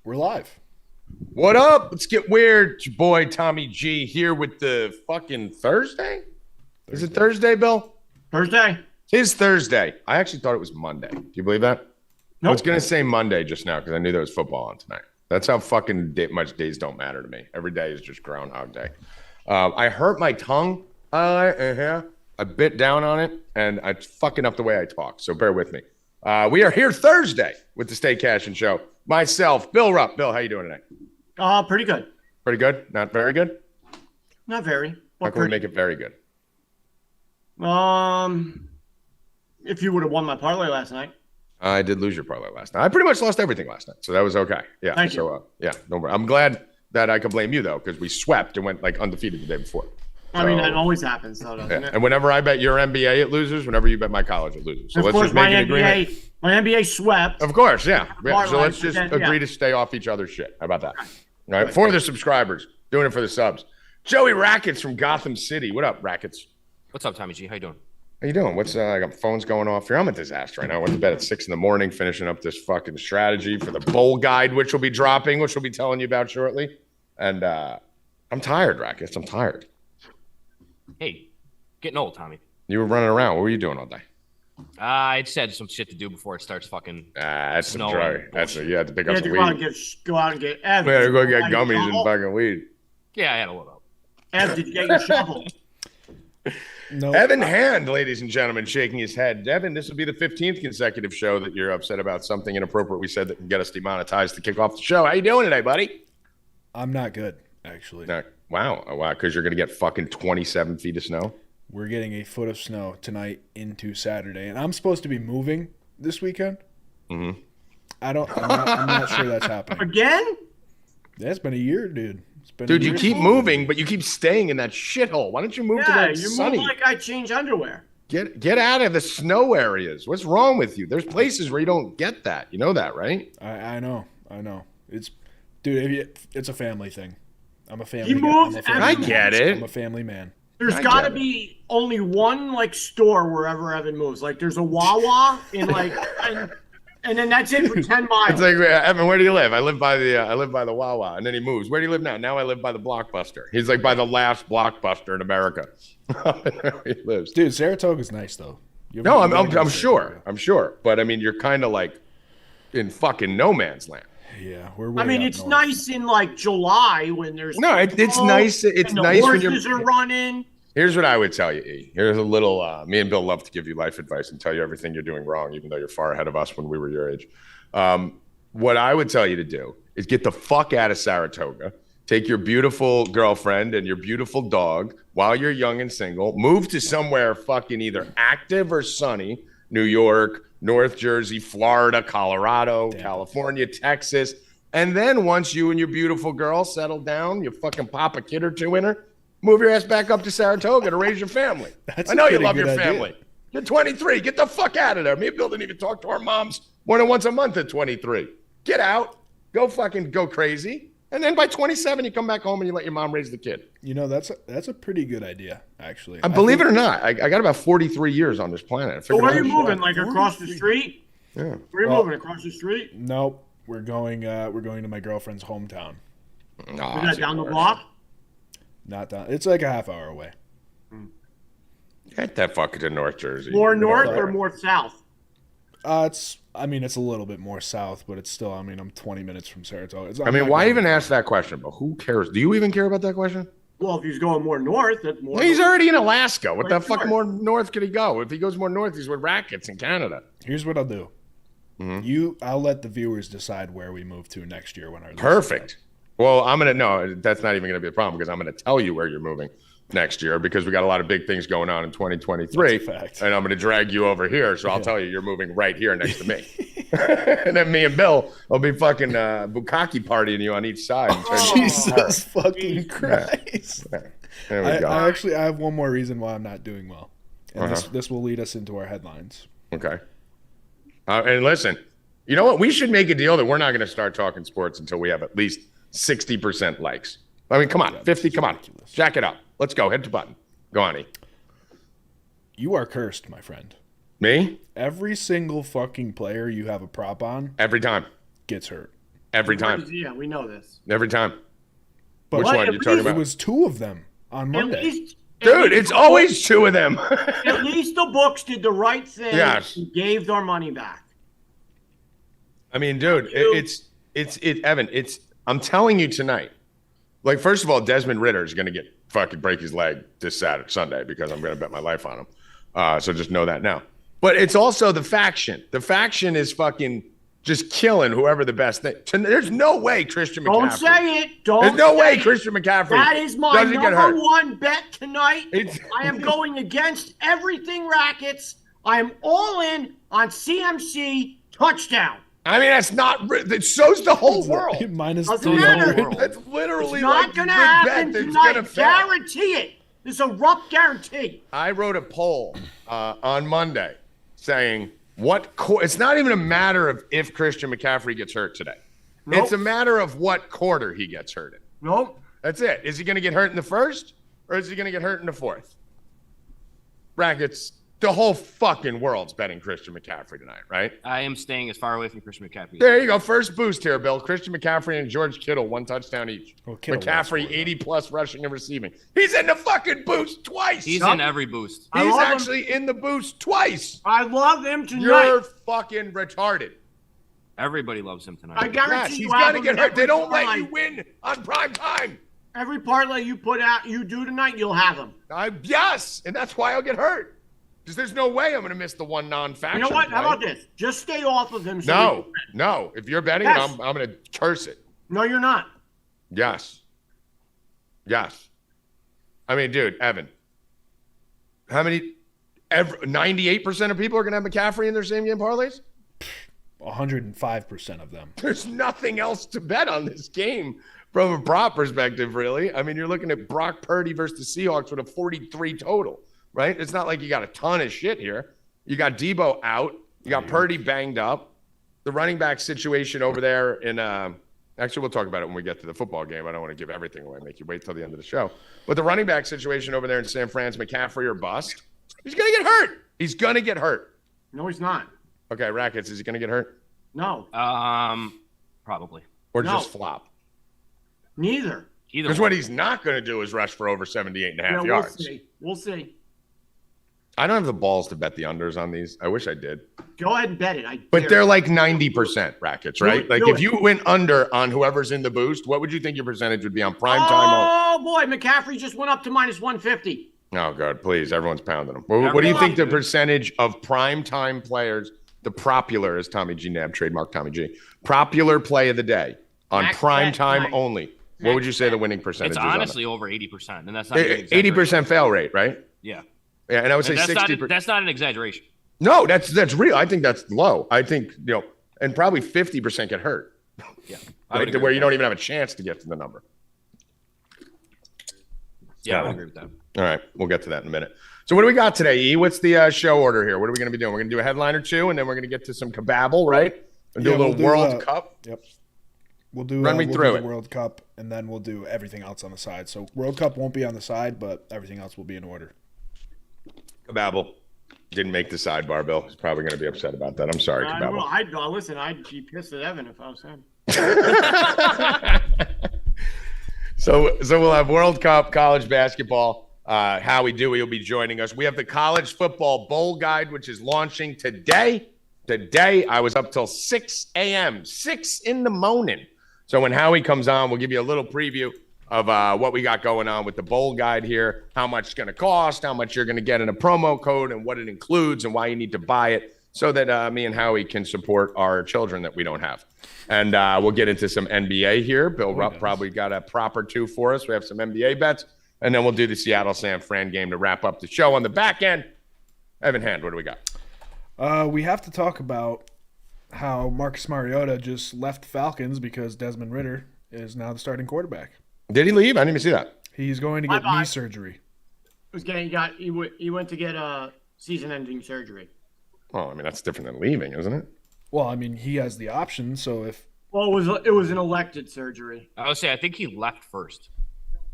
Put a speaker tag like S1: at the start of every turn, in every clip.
S1: We're live.
S2: What up? Let's get weird. It's your boy Tommy G here with the fucking Thursday. Is it Thursday, Bill?
S3: Thursday.
S2: It's Thursday. I actually thought it was Monday. Do you believe that?
S3: Nope.
S2: I was going to say Monday just now because I knew there was football on tonight. That's how fucking much days don't matter to me. Every day is just Groundhog Day. I hurt my tongue. I bit down on it, and it's fucking up the way I talk. So bear with me. We are here Thursday with the Stay Cashin show. Myself, Bill Rupp. Bill, how you doing today?
S3: Pretty good.
S2: Pretty good? Not very good?
S3: Not very.
S2: How can we make it very good?
S3: If you would have won my parlay last night.
S2: I did lose your parlay last night. I pretty much lost everything last night, so that was okay. Yeah.
S3: Thank you.
S2: Yeah, no worries. I'm glad that I could blame you though, because we swept and went like undefeated the day before.
S3: I mean, that always happens, though, doesn't
S2: Yeah.
S3: it?
S2: And whenever I bet your NBA, it loses. Whenever you bet my college, it loses. So
S3: Of
S2: let's
S3: course,
S2: just make
S3: my
S2: an agreement.
S3: NBA swept.
S2: Of course, yeah. So let's just
S3: Yeah.
S2: agree to stay off each other's shit. How about that? All right. For the subscribers, doing it for the subs. Joey Rackets from Gotham City. What up, Rackets?
S4: What's up, Tommy G? How you doing?
S2: How you doing? What's I got phones going off here. I'm a disaster right now. I went to bed at 6 a.m, finishing up this fucking strategy for the bowl guide, which will be dropping, which we'll be telling you about shortly. And I'm tired, Rackets. I'm tired.
S4: Hey, getting old, Tommy.
S2: You were running around. What were you doing all day?
S4: I just had some shit to do before it starts fucking.
S2: That's some
S4: Snow
S2: dry.
S4: and
S2: That's
S4: bullshit.
S2: you had to pick
S3: You
S2: up
S3: had to
S2: some
S3: go out,
S2: weed.
S3: go out and get Ev.
S2: We had to go get
S3: Did you
S2: gummies and
S3: shovel?
S2: fucking weed.
S4: Yeah, I had a little.
S3: Ev, did you get your shovel?
S1: No,
S2: Evan Hand, ladies and gentlemen, shaking his head. Evan, this will be the 15th consecutive show that you're upset about something inappropriate we said that can get us demonetized to kick off the show. How you doing today, buddy?
S1: I'm not good, actually.
S2: No, wow, because you're gonna get fucking 27 feet of snow.
S1: We're getting a foot of snow tonight into Saturday, and I'm supposed to be moving this weekend.
S2: Mm-hmm.
S1: I'm not sure that's happening.
S3: Again?
S1: Yeah, it's been a year, dude. It's been
S2: Dude,
S1: a
S2: you
S1: year.
S2: keep moving, but you keep staying in that shithole. Why don't you move to
S3: Yeah,
S2: that
S3: you
S2: sunny?
S3: move like I change underwear.
S2: Get out of the snow areas. What's wrong with you? There's places where you don't get that. You know that, right?
S1: I know. It's, dude. It's a family thing. I'm a family.
S3: He
S1: guy.
S3: moves
S1: I'm a family
S2: I
S1: man.
S2: get it.
S1: I'm a family man.
S3: There's
S2: I
S3: got to
S2: get it.
S3: be only one like store wherever Evan moves. Like there's a Wawa in like, and then that's it for 10 miles.
S2: It's like, Evan, where do you live? I live by the Wawa, and then he moves. Where do you live now? Now I live by the Blockbuster. He's like by the last Blockbuster in America. He lives.
S1: Dude, Saratoga's nice though.
S2: No, I'm sure. I'm sure. But I mean, you're kind of like in fucking no man's land.
S1: Yeah, we're. Way
S3: I mean,
S1: up
S3: it's
S1: north.
S3: nice in like July when there's
S2: No, it's
S3: snow
S2: nice. It's
S3: and the
S2: nice when you're.
S3: horses are running.
S2: Here's what I would tell you, E. Here's a little. Me and Bill love to give you life advice and tell you everything you're doing wrong, even though you're far ahead of us when we were your age. What I would tell you to do is get the fuck out of Saratoga. Take your beautiful girlfriend and your beautiful dog while you're young and single. Move to somewhere fucking either active or sunny. New York, North Jersey, Florida, Colorado, California, Texas. And then once you and your beautiful girl settle down, you fucking pop a kid or two in her, move your ass back up to Saratoga to raise your family.
S1: That's
S2: I know
S1: a
S2: you
S1: pretty
S2: love your
S1: good idea.
S2: family. You're 23. Get the fuck out of there. Me and Bill didn't even talk to our moms more than once a month at 23. Get out. Go crazy. And then by 27, you come back home and you let your mom raise the kid.
S1: You know, that's a pretty good idea, actually.
S2: Believe it or not, I got about 43 years on this planet. I
S3: So
S2: figured
S3: where are
S2: out
S3: you
S2: shit.
S3: moving? Like across the street?
S2: Yeah.
S3: Where are you
S1: Well-
S3: moving? Across the street?
S1: Nope. We're going to my girlfriend's hometown.
S2: Aw,
S3: Is that
S2: it's
S3: down the
S2: even
S3: block?
S1: Not down. It's like a half hour away.
S2: worse. Get that fucker to North Jersey.
S3: More
S2: You know
S3: north
S2: that.
S3: or more south?
S1: It's a little bit more south, but it's still. I'm 20 minutes from Saratoga.
S2: I mean, why even ask that question? But who cares? Do you even care about that question?
S3: Well, if he's going more north, that's more.
S2: He's already in Alaska. What the
S3: Right
S2: fuck
S3: north.
S2: more north could he go? If he goes more north, he's with Rackets in Canada.
S1: Here's what I'll do.
S2: Mm-hmm.
S1: I'll let the viewers decide where we move to next year when our
S2: Perfect. Well, no, that's not even going to be a problem because I'm going to tell you where you're moving next year because we got a lot of big things going on in 2023.
S1: That's a fact.
S2: And I'm going to drag you over here. So I'll tell you, you're moving right here next to me. And then me and Bill will be fucking bukkake partying you on each side.
S1: Jesus fucking Christ!
S2: There we go.
S1: I have one more reason why I'm not doing well, and this will lead us into our headlines.
S2: Okay. And listen, you know what? We should make a deal that we're not going to start talking sports until we have at least 60% likes. I mean, come on, 50, come on. Jack it up. Let's go. Hit the button. Go on, E.
S1: You are cursed, my friend.
S2: Me?
S1: Every single fucking player you have a prop on
S2: Every time.
S1: gets hurt.
S2: Every time.
S3: Yeah, we know this.
S2: Every time.
S1: But
S2: Which one are you talking about?
S1: It was 2 of them on
S3: At
S1: Monday.
S3: least,
S2: Dude, it's always 2 of them.
S3: at least the books did the right thing.
S2: Yes.
S3: And gave their money back.
S2: I mean, dude, Evan, I'm telling you tonight. Like, first of all, Desmond Ritter is going to break his leg this Sunday because I'm going to bet my life on him. So just know that now. But it's also the faction. The faction is fucking just killing whoever the best thing. There's no way Christian McCaffrey.
S3: Don't say it.
S2: There's no way Christian McCaffrey.
S3: That is my
S2: doesn't get hurt.
S3: number 1 bet tonight. I am going against everything Rackets. I am all in on CMC touchdown.
S2: I mean, that's not. It shows the whole world.
S1: Minus
S3: Doesn't matter.
S1: 300.
S2: That's literally
S3: It's not going to happen tonight.
S2: fail.
S3: Guarantee it. This is a Rupp guarantee.
S2: I wrote a poll on Monday saying it's not even a matter of if Christian McCaffrey gets hurt today.
S3: Nope.
S2: It's a matter of what quarter he gets hurt in.
S3: Nope.
S2: That's it. Is he going to get hurt in the first or is he going to get hurt in the fourth? Rackets, the whole fucking world's betting Christian McCaffrey tonight, right?
S4: I am staying as far away from Christian McCaffrey.
S2: There you go. First boost here, Bill. Christian McCaffrey and George Kittle, 1 touchdown each.
S1: Well, Kittle
S2: McCaffrey, 80-plus rushing and receiving. He's in the fucking boost twice.
S4: He's in every boost.
S3: I
S2: He's
S3: love him.
S2: actually in the boost twice.
S3: I love him tonight.
S2: You're fucking retarded.
S4: Everybody loves him tonight.
S3: I guarantee
S2: Yes,
S3: you
S2: he's got to
S3: have
S2: get
S3: him
S2: hurt. They
S3: every
S2: don't let
S3: parlay.
S2: you win on prime time.
S3: Every parlay you put out, you do tonight, you'll have him.
S2: Yes, and that's why I'll get hurt. Because there's no way I'm going to miss the one non-faction.
S3: You know what?
S2: play.
S3: How about this? Just stay off of him.
S2: No. If you're betting,
S3: Yes.
S2: I'm going to curse it.
S3: No, you're not.
S2: Yes. I mean, dude, Evan, how many? 98% of people are going to have McCaffrey in their same game parlays?
S1: 105% of them.
S2: There's nothing else to bet on this game from a prop perspective, really. I mean, you're looking at Brock Purdy versus the Seahawks with a 43 total, right? It's not like you got a ton of shit here. You got Debo out. You got Purdy banged up. The running back situation over there in actually, we'll talk about it when we get to the football game. I don't want to give everything away, make you wait till the end of the show. But the running back situation over there in San Fran's McCaffrey or bust. He's going to get hurt. He's going to get hurt.
S3: No, he's not.
S2: Okay, Rackets, is he going to get hurt?
S3: No.
S4: Probably.
S2: Or
S3: No.
S2: just flop?
S3: Neither.
S4: Either
S2: Because
S4: one.
S2: what he's not going to do is rush for over 78.5
S3: Yeah,
S2: yards.
S3: We'll see.
S2: I don't have the balls to bet the unders on these. I wish I did.
S3: Go ahead and bet it.
S2: But they're like 90% Rackets, right? Like
S3: do
S2: if
S3: it.
S2: you went under on whoever's in the boost, what would you think your percentage would be on prime time?
S3: Oh, boy. McCaffrey just went up to minus 150.
S2: Oh, God, please. Everyone's pounding them. What do you think the percentage of prime time players, the popular, as Tommy G Nab, trademark Tommy G, popular play of the day on
S3: Max
S2: prime
S3: bet
S2: time
S3: tonight.
S2: only? What would you say the winning percentage
S4: It's
S2: is on
S4: honestly over 80%, and that's not
S2: it? 80% fail rate, right?
S4: Yeah.
S2: Yeah, and I would say
S4: And
S2: 60%.
S4: that's not an exaggeration.
S2: No, that's real. I think that's low. I think, and probably 50% get hurt.
S4: Yeah.
S2: Like, where you don't even have a chance to get to the number.
S4: Yeah, I would agree with that.
S2: All right, we'll get to that in a minute. So what do we got today, E? What's the show order here? What are we going to be doing? We're going to do a headline or two, and then we're going to get to some kababble, right? And do
S1: Yeah,
S2: a little
S1: we'll do,
S2: World Cup.
S1: Yep. We'll do
S2: Run me
S1: we'll
S2: through
S1: do
S2: it.
S1: the World Cup, and then we'll do everything else on the side. So World Cup won't be on the side, but everything else will be in order.
S2: Kababble. Didn't make the sidebar, Bill. He's probably going to be upset about that. I'm sorry, Kababble.
S3: Listen, I'd be pissed at Evan if I was him.
S2: So we'll have World Cup, college basketball. Howie Dewey will be joining us. We have the college football bowl guide, which is launching today. Today, I was up till 6 a.m., 6 in the morning. So when Howie comes on, we'll give you a little preview of what we got going on with the bowl guide here, how much it's going to cost, how much you're going to get in a promo code, and what it includes, and why you need to buy it so that me and Howie can support our children that we don't have. And we'll get into some NBA here. Bill Rupp probably got a prop or two for us. We have some NBA bets. And then we'll do the Seattle-San Fran game to wrap up the show. On the back end, Evan Hand, what do we got?
S1: We have to talk about how Marcus Mariota just left Falcons because Desmond Ritter is now the starting quarterback.
S2: Did he leave? I didn't even see that.
S1: He's going to get knee surgery.
S3: He went to get a season-ending surgery.
S2: Oh, I mean, that's different than leaving, isn't it?
S1: Well, I mean, he has the option, so if...
S3: Well, it was an elected surgery.
S4: I would say I think he left first.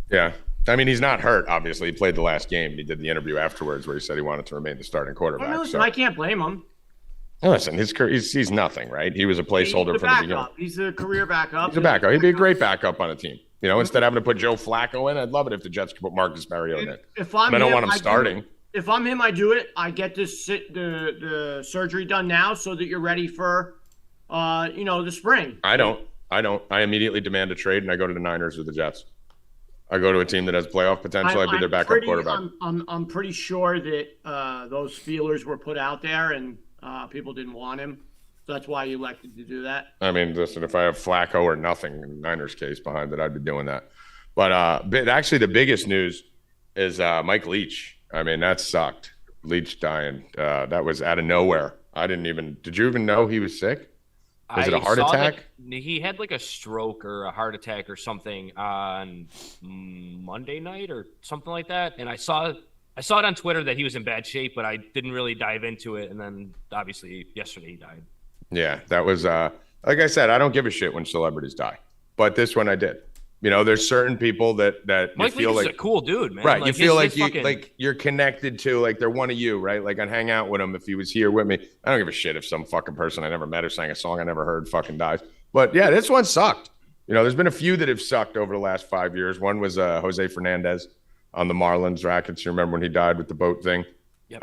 S2: Yeah. I mean, he's not hurt, obviously. He played the last game. He did the interview afterwards where he said he wanted to remain the starting quarterback.
S3: Listen, I can't blame him.
S2: Now, listen, his career, he's nothing, right? He was a placeholder from the beginning.
S3: He's a career backup.
S2: He's a backup. He'd be a great backup on a team. Instead of having to put Joe Flacco in, I'd love it if the Jets could put Marcus Mariota in. I don't want him starting.
S3: If I'm him, I do it. I get the surgery done now so that you're ready for, the spring.
S2: I don't. I immediately demand a trade, and I go to the Niners or the Jets. I go to a team that has playoff potential. I'd be their backup quarterback.
S3: I'm pretty sure that those feelers were put out there, and people didn't want him. So that's why you elected to do that.
S2: I mean, listen, if I have Flacco or nothing in the Niners case behind it, I'd be doing that. But actually, the biggest news is Mike Leach. I mean, that sucked. Leach dying. That was out of nowhere. Did you even know he was sick? Was it a heart attack?
S4: He had like a stroke or a heart attack or something on Monday night or something like that. And I saw it on Twitter that he was in bad shape, but I didn't really dive into it. And then obviously yesterday he died.
S2: Yeah, that was like I said, I don't give a shit when celebrities die, but this one I did. There's certain people that
S4: Mike
S2: you feel
S4: Leach
S2: like
S4: is a cool dude, man.
S2: Right, you feel like you're connected to, like they're one of you, right? Like I'd hang out with him if he was here with me. I don't give a shit if some fucking person I never met or sang a song I never heard fucking dies. But yeah, this one sucked. There's been a few that have sucked over the last 5 years. One was Jose Fernandez on the Marlins Rackets. You remember when he died with the boat thing?
S4: Yep.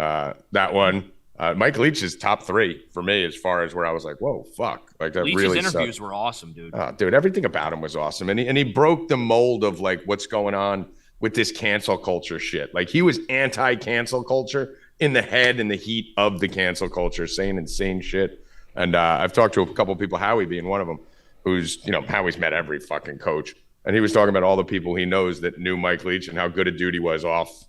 S2: That one. Mike Leach is top 3 for me as far as where I was like, whoa, fuck. Like that
S4: Leach's
S2: really
S4: interviews
S2: sucked.
S4: were awesome, dude.
S2: Dude, everything about him was awesome. And he broke the mold of like what's going on with this cancel culture shit. Like he was anti-cancel culture in the head and the heat of the cancel culture, saying insane shit. And I've talked to a couple of people, Howie being one of them, who's, Howie's met every fucking coach. And he was talking about all the people he knows that knew Mike Leach and how good a dude he was off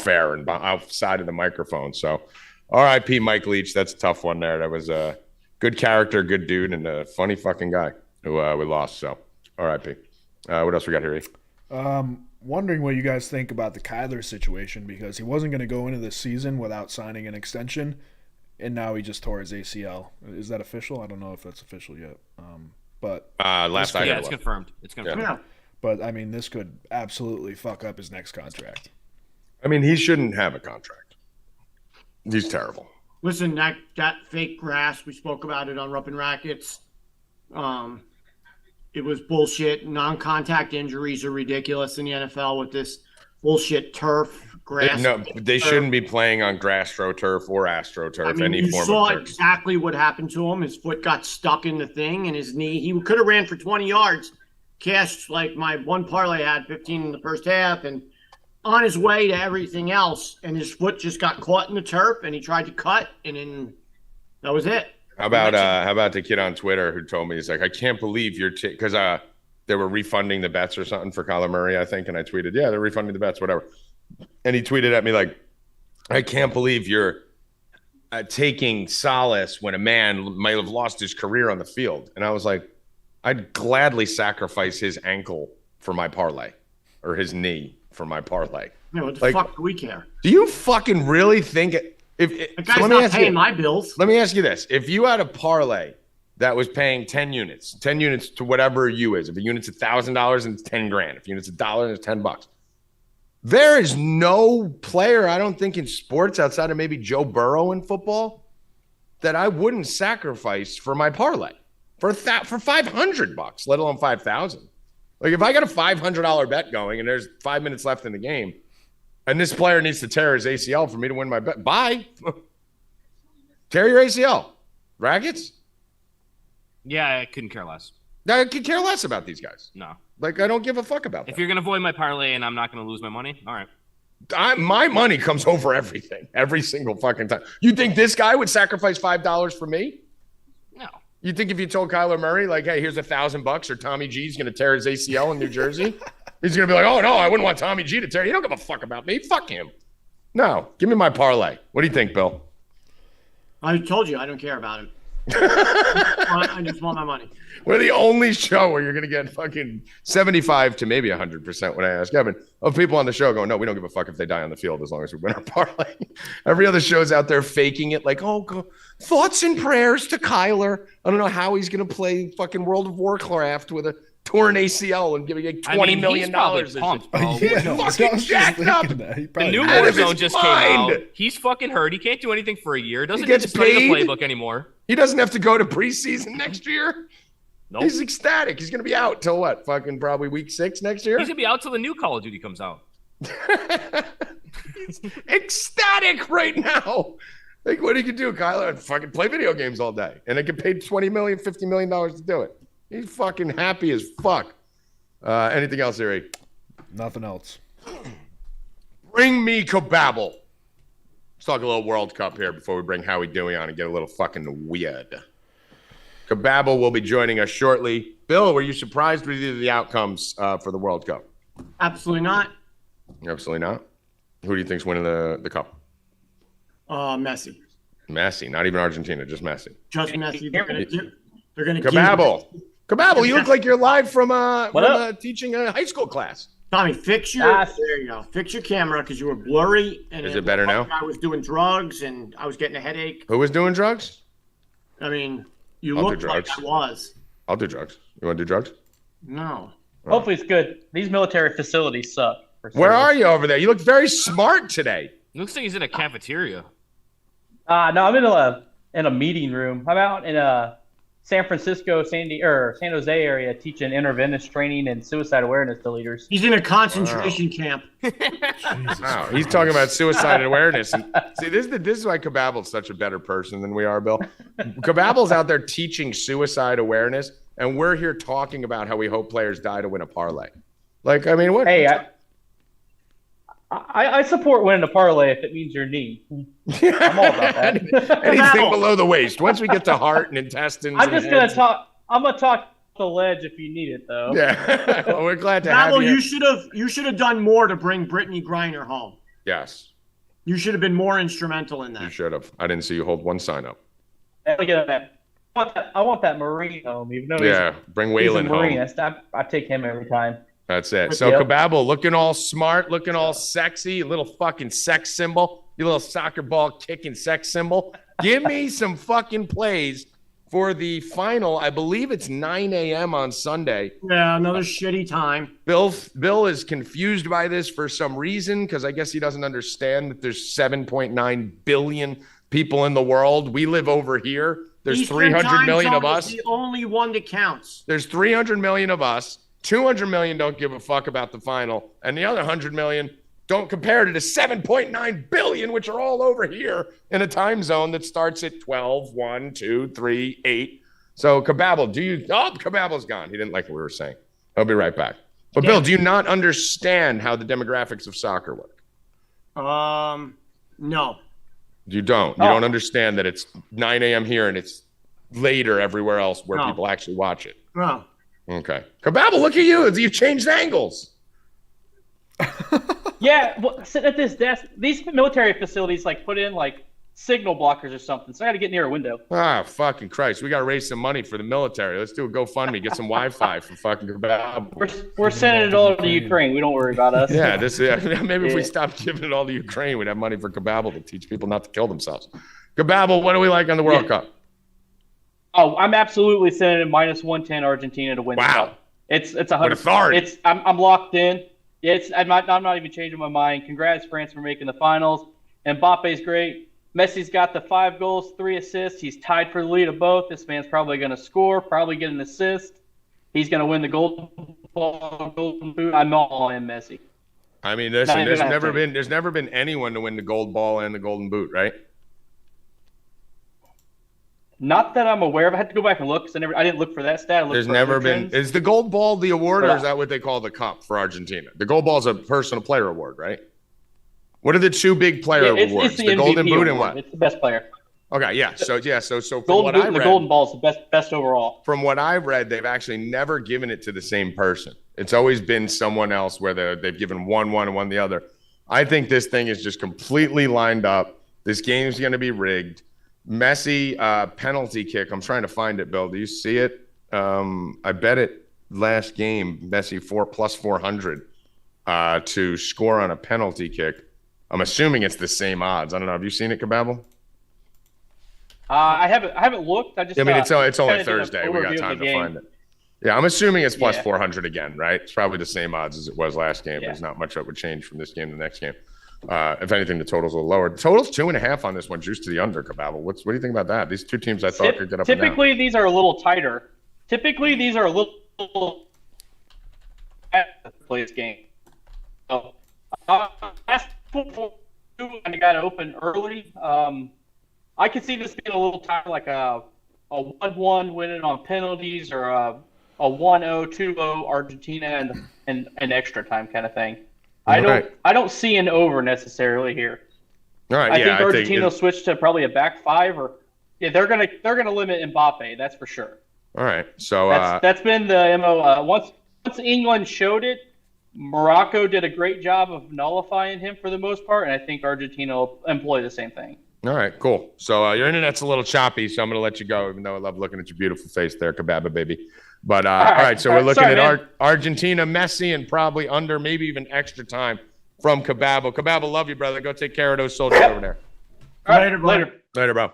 S2: air and outside of the microphone. So R.I.P. Mike Leach. That's a tough one there. That was a good character, good dude, and a funny fucking guy who we lost. So R.I.P. What else we got here, E?
S1: Wondering what you guys think about the Kyler situation, because he wasn't going to go into this season without signing an extension, and now he just tore his ACL. Is that official? I don't know if that's official yet. But
S2: last I
S4: it's confirmed. It's confirmed.
S3: Yeah.
S1: But I mean, this could absolutely fuck up his next contract.
S2: I mean, he shouldn't have a contract. He's terrible.
S3: Listen, that fake grass, we spoke about it on Rupp and Rackets. It was bullshit. Non-contact injuries are ridiculous in the NFL with this bullshit turf, grass.
S2: No, they shouldn't be playing on GastroTurf or AstroTurf.
S3: I mean,
S2: any form
S3: saw
S2: of turf.
S3: exactly what happened to him. His foot got stuck in the thing, and his knee. He could have ran for 20 yards, cashed like my one parlay had 15 in the first half, and on his way to everything else, and his foot just got caught in the turf, and he tried to cut, and then that was it.
S2: How about the kid on Twitter who told me, he's like, I can't believe you're because they were refunding the bets or something for Kyler Murray, I think, and I tweeted, yeah, they're refunding the bets, whatever. And he tweeted at me like, I can't believe you're taking solace when a man might have lost his career on the field. And I was like, I'd gladly sacrifice his ankle for my parlay or his knee for my parlay.
S3: Yeah, what the fuck do we care?
S2: Do you fucking really think
S3: the guy's not paying my bills.
S2: Let me ask you this. If you had a parlay that was paying 10 units to whatever you is, if a unit's $1,000 and it's 10 grand, if a unit's $1 and it's $10, there is no player, I don't think, in sports outside of maybe Joe Burrow in football that I wouldn't sacrifice for my parlay for $500, let alone 5,000. Like if I got a $500 bet going and there's 5 minutes left in the game, and this player needs to tear his ACL for me to win my bet, bye. Tear your ACL. Rackets?
S4: Yeah, I couldn't care less.
S2: I could care less about these guys.
S4: No.
S2: Like, I don't give a fuck about that.
S4: If you're going to void my parlay and I'm not going to lose my money, all right.
S2: My money comes over everything, every single fucking time. You think this guy would sacrifice $5 for me?
S4: No.
S2: You think if you told Kyler Murray, like, hey, here's $1,000 or Tommy G's going to tear his ACL in New Jersey, he's going to be like, oh, no, I wouldn't want Tommy G to tear. You don't give a fuck about me. Fuck him. No. Give me my parlay. What do you think, Bill?
S3: I told you I don't care about him. I just want my money.
S2: We're the only show where you're going to get fucking 75 to maybe 100% when I ask Evan of people on the show going, no, we don't give a fuck if they die on the field as long as we win our parlay. Every other show's out there faking it like, oh, thoughts and prayers to Kyler. I don't know how he's going to play fucking World of Warcraft with a torn ACL and giving $20 million.
S4: He's probably pumped, bro.
S2: He's fucking jacked up.
S4: The new
S2: out of
S4: Warzone
S2: his
S4: just came
S2: mind.
S4: out. He's fucking hurt. He can't do anything for a year. Doesn't
S2: gets
S4: need to study the
S2: paid.
S4: playbook anymore.
S2: He doesn't have to go to preseason next year.
S4: Nope.
S2: He's ecstatic. He's going to be out till what? Fucking probably week 6 next year?
S4: He's going to be out till the new Call of Duty comes out.
S2: He's ecstatic right now. Like, what he can do, Kyler? Fucking play video games all day. And they get paid $20 million, $50 million to do it. He's fucking happy as fuck. Anything else, Erie?
S1: Nothing else.
S2: Bring me Kababble. Let's talk a little World Cup here before we bring Howie Dewey on and get a little fucking weird. Kababble will be joining us shortly. Bill, were you surprised with either of the outcomes for the World Cup?
S3: Absolutely not.
S2: Absolutely not. Who do you think's winning the cup?
S3: Messi.
S2: Messi, not even Argentina, just Messi.
S3: Just Messi. They're going to
S2: Kababble, you look like you're live from teaching a high school class.
S3: Tommy, fix your there you go. Fix your camera because you were blurry. And
S2: is it better now?
S3: I was doing drugs and I was getting a headache.
S2: Who was doing drugs?
S3: I mean, you
S2: I'll
S3: looked
S2: do
S3: like
S2: drugs.
S3: I was.
S2: I'll do drugs. You want to do drugs?
S3: No.
S5: Hopefully it's good. These military facilities suck.
S2: Where are you over there? You look very smart today.
S4: Looks like he's in a cafeteria.
S5: No, I'm in a meeting room. I'm out in San Francisco, San Jose area teaching interventionist training and suicide awareness to leaders.
S3: He's in a concentration camp.
S2: Wow. He's talking about suicide awareness. And, see, this is why Kababble's such a better person than we are, Bill. Kababble's out there teaching suicide awareness, and we're here talking about how we hope players die to win a parlay. Like, I mean, what?
S5: Hey, I support winning a parlay if it means your knee. I'm all about that.
S2: Anything below the waist. Once we get to heart and intestines.
S5: I'm just gonna talk. I'm gonna talk the ledge if you need it, though.
S2: Yeah. Well, we're glad to have you.
S3: You should have done more to bring Brittany Griner home.
S2: Yes.
S3: You should have been more instrumental in that.
S2: You should have. I didn't see you hold one sign up.
S5: Look at that. I want that Marine home, even though
S2: bring
S5: he's a
S2: Waylon
S5: Marine.
S2: home.
S5: I take him every time.
S2: That's it. So Kababble, looking all smart, looking all sexy, a little fucking sex symbol, you little soccer ball kicking sex symbol. Give me some fucking plays for the final. I believe it's 9 a.m. on Sunday.
S3: Yeah, another shitty time.
S2: Bill is confused by this for some reason because I guess he doesn't understand that there's 7.9 billion people in the world. We live over here. There's
S3: Eastern
S2: 300 million
S3: time
S2: of
S3: zone
S2: us.
S3: is the only one that counts.
S2: There's 300 million of us. 200 million don't give a fuck about the final. And the other 100 million don't compare to the 7.9 billion, which are all over here in a time zone that starts at 12, 1, 2, 3, 8. So Kababble, Kababble's gone. He didn't like what we were saying. He'll be right back. But Bill, do you not understand how the demographics of soccer work?
S3: No.
S2: You don't. You don't understand that it's 9 a.m. here and it's later everywhere else where people actually watch it.
S3: No.
S2: Okay. Kababble, look at you. You've changed angles.
S5: Yeah, well, sitting at this desk, these military facilities put in signal blockers or something. So I got to get near a window.
S2: Ah, fucking Christ. We got to raise some money for the military. Let's do a GoFundMe. Get some Wi-Fi for fucking Kababble.
S5: We're sending it all to Ukraine. We don't worry about us.
S2: Yeah, maybe if we stopped giving it all to Ukraine, we'd have money for Kababble to teach people not to kill themselves. Kababble, what do we like on the World Cup?
S5: Oh, I'm absolutely sending it -110 Argentina to win the cup. It's 100.
S2: With authority.
S5: I'm locked in. I'm not even changing my mind. Congrats, France, for making the finals. And Mbappe's great. Messi's got the 5 goals, 3 assists. He's tied for the lead of both. This man's probably going to score, probably get an assist. He's going to win the golden boot. I'm all in Messi.
S2: I mean, listen, there's never been anyone to win the gold ball and the golden boot, right?
S5: Not that I'm aware of. I had to go back and look because I didn't look for that stat.
S2: There's never been. Is the gold ball the award, or is that what they call the cup for Argentina? The gold ball is a personal player award, right? What are the 2 big player awards?
S5: It's the
S2: golden
S5: MVP
S2: boot
S5: award.
S2: and what?
S5: It's the best player.
S2: Okay, yeah. So from
S5: Golden
S2: what
S5: boot
S2: I
S5: and
S2: read,
S5: the golden ball is the best overall.
S2: From what I've read, they've actually never given it to the same person. It's always been someone else where they've given one and one the other. I think this thing is just completely lined up. This game's going to be rigged. Messi penalty kick. I'm trying to find it, Bill. Do you see it? I bet it last game, Messi plus 400 to score on a penalty kick. I'm assuming it's the same odds. I don't know. Have you seen it, Kababble?
S5: I haven't looked. I mean,
S2: it's only Thursday. We got time to find it. Yeah, I'm assuming it's plus
S5: Yeah.
S2: 400 again, right? It's probably the same odds as it was last game.
S5: Yeah.
S2: There's not much that would change from this game to the next game. If anything, the total's a little lower. The total's 2.5 on this one, juice to the under, Kababble. What do you think about that? These two teams I thought could get up and down.
S5: Typically, these are a little tighter. Typically, these are a little play this game. So, last football kind of got open early. I could see this being a little tighter, like a 1-1 winning on penalties, or a 1-0, 2-0 Argentina and extra time kind of thing. I don't see an over necessarily here.
S2: All right,
S5: I think Argentina will switch to probably a back five, or they're gonna limit Mbappe. That's for sure.
S2: All right, so
S5: That's been the MO. Once England showed it, Morocco did a great job of nullifying him for the most part, and I think Argentina will employ the same thing.
S2: all right, cool. So your internet's a little choppy, so I'm going to let you go, even though I love looking at your beautiful face there, Kababa baby. But all right, so we're looking at Argentina, Messi, and probably under, maybe even extra time from Kababa. Kababa, love you, brother. Go take care of those soldiers over there.
S5: All right, later,
S2: bro.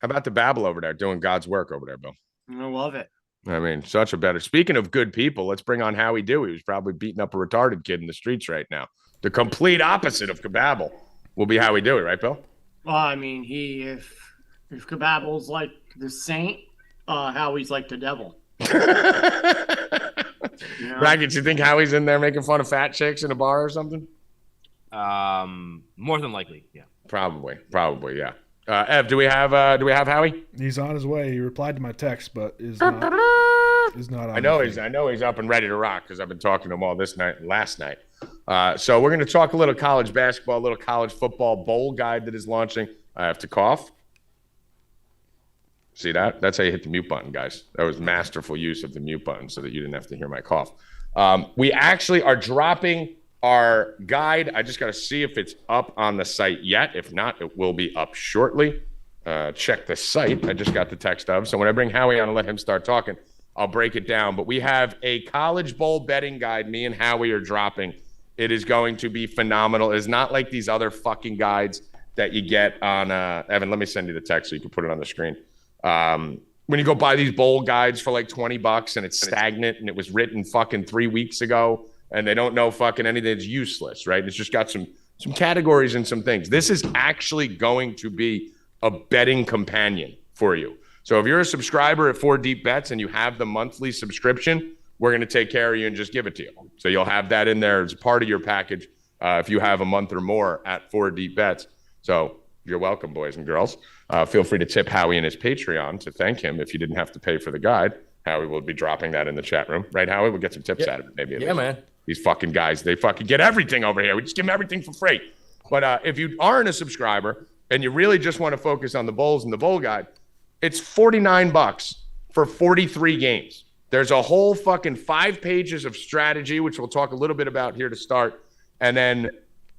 S2: How about the Babel over there doing God's work over there, Bill?
S3: I love it.
S2: I mean, such a better. Speaking of good people, let's bring on Howie Dewey, who's probably beating up a retarded kid in the streets right now. The complete opposite of Kababble will be Howie Dewey, right, Bill?
S3: Well, I mean, if Kababble's like the saint, Howie's like the devil.
S2: Rackets, you think Howie's in there making fun of fat chicks in a bar or something?
S4: More than likely, yeah.
S2: Probably, yeah. Ev, do we have Howie?
S1: He's on his way. He replied to my text, but is not on.
S2: I know he's up and ready to rock because I've been talking to him all this night and last night. So we're going to talk a little college basketball, a little college football bowl guide that is launching. I have to cough. See that? That's how you hit the mute button, guys. That was masterful use of the mute button so that you didn't have to hear my cough. We actually are dropping our guide. I just got to see if it's up on the site yet. If not, it will be up shortly. Check the site. I just got the text of. So when I bring Howie on and let him start talking, I'll break it down. But we have a college bowl betting guide me and Howie are dropping. It is going to be phenomenal. It's not like these other fucking guides that you get on Evan, let me send you the text so you can put it on the screen. When you go buy these bowl guides for like $20 and it's stagnant and it was written fucking 3 weeks ago and they don't know fucking anything, it's useless, right? It's just got some categories and some things. This is actually going to be a betting companion for you. So if you're a subscriber at 4 Deep Bets and you have the monthly subscription, we're going to take care of you and just give it to you. So you'll have that in there as part of your package if you have a month or more at 4 Deep Bets. So you're welcome, boys and girls. Feel free to tip Howie in his Patreon to thank him if you didn't have to pay for the guide. Howie will be dropping that in the chat room. Right, Howie? We'll get some tips out of it. Maybe.
S4: Yeah, man.
S2: These fucking guys, they fucking get everything over here. We just give them everything for free. But if you aren't a subscriber and you really just want to focus on the bowls and the bowl guide, it's $49 for 43 games. There's a whole fucking 5 pages of strategy, which we'll talk a little bit about here to start. And then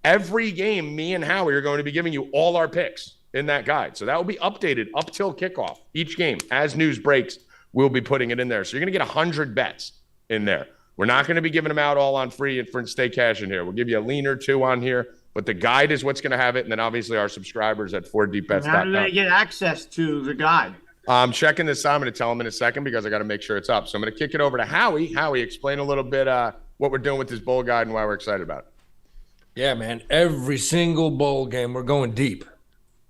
S2: every game, me and Howie are going to be giving you all our picks in that guide. So that will be updated up till kickoff. Each game, as news breaks, we'll be putting it in there. So you're going to get 100 bets in there. We're not going to be giving them out all on free for Stay Cashin here. We'll give you a lean or two on here, but the guide is what's going to have it. And then obviously our subscribers at 4deepbets.com.
S3: How do they get access to the guide?
S2: I'm checking this out. I'm going to tell him in a second because I got to make sure it's up. So I'm going to kick it over to Howie. Howie, explain a little bit what we're doing with this bowl guide and why we're excited about it.
S6: Yeah, man. Every single bowl game, we're going deep.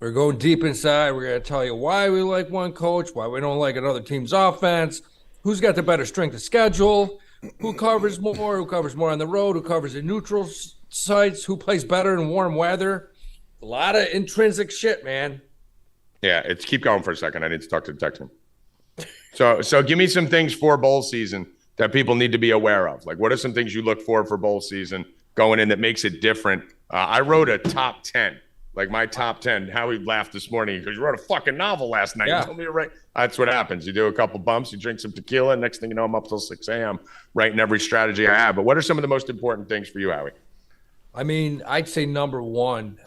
S6: We're going deep inside. We're going to tell you why we like one coach, why we don't like another team's offense, who's got the better strength of schedule, who covers more on the road, who covers in neutral sites, who plays better in warm weather. A lot of intrinsic shit, man.
S2: Yeah, it's keep going for a second. I need to talk to the Texan. So give me some things for bowl season that people need to be aware of. Like, what are some things you look for bowl season going in that makes it different? I wrote a top 10, like my top 10. Howie laughed this morning because you wrote a fucking novel last night.
S6: Yeah.
S2: You told me to write. That's what happens. You do a couple bumps, you drink some tequila, and next thing you know, I'm up till 6 a.m. writing every strategy I have. But what are some of the most important things for you, Howie?
S6: I mean, I'd say number one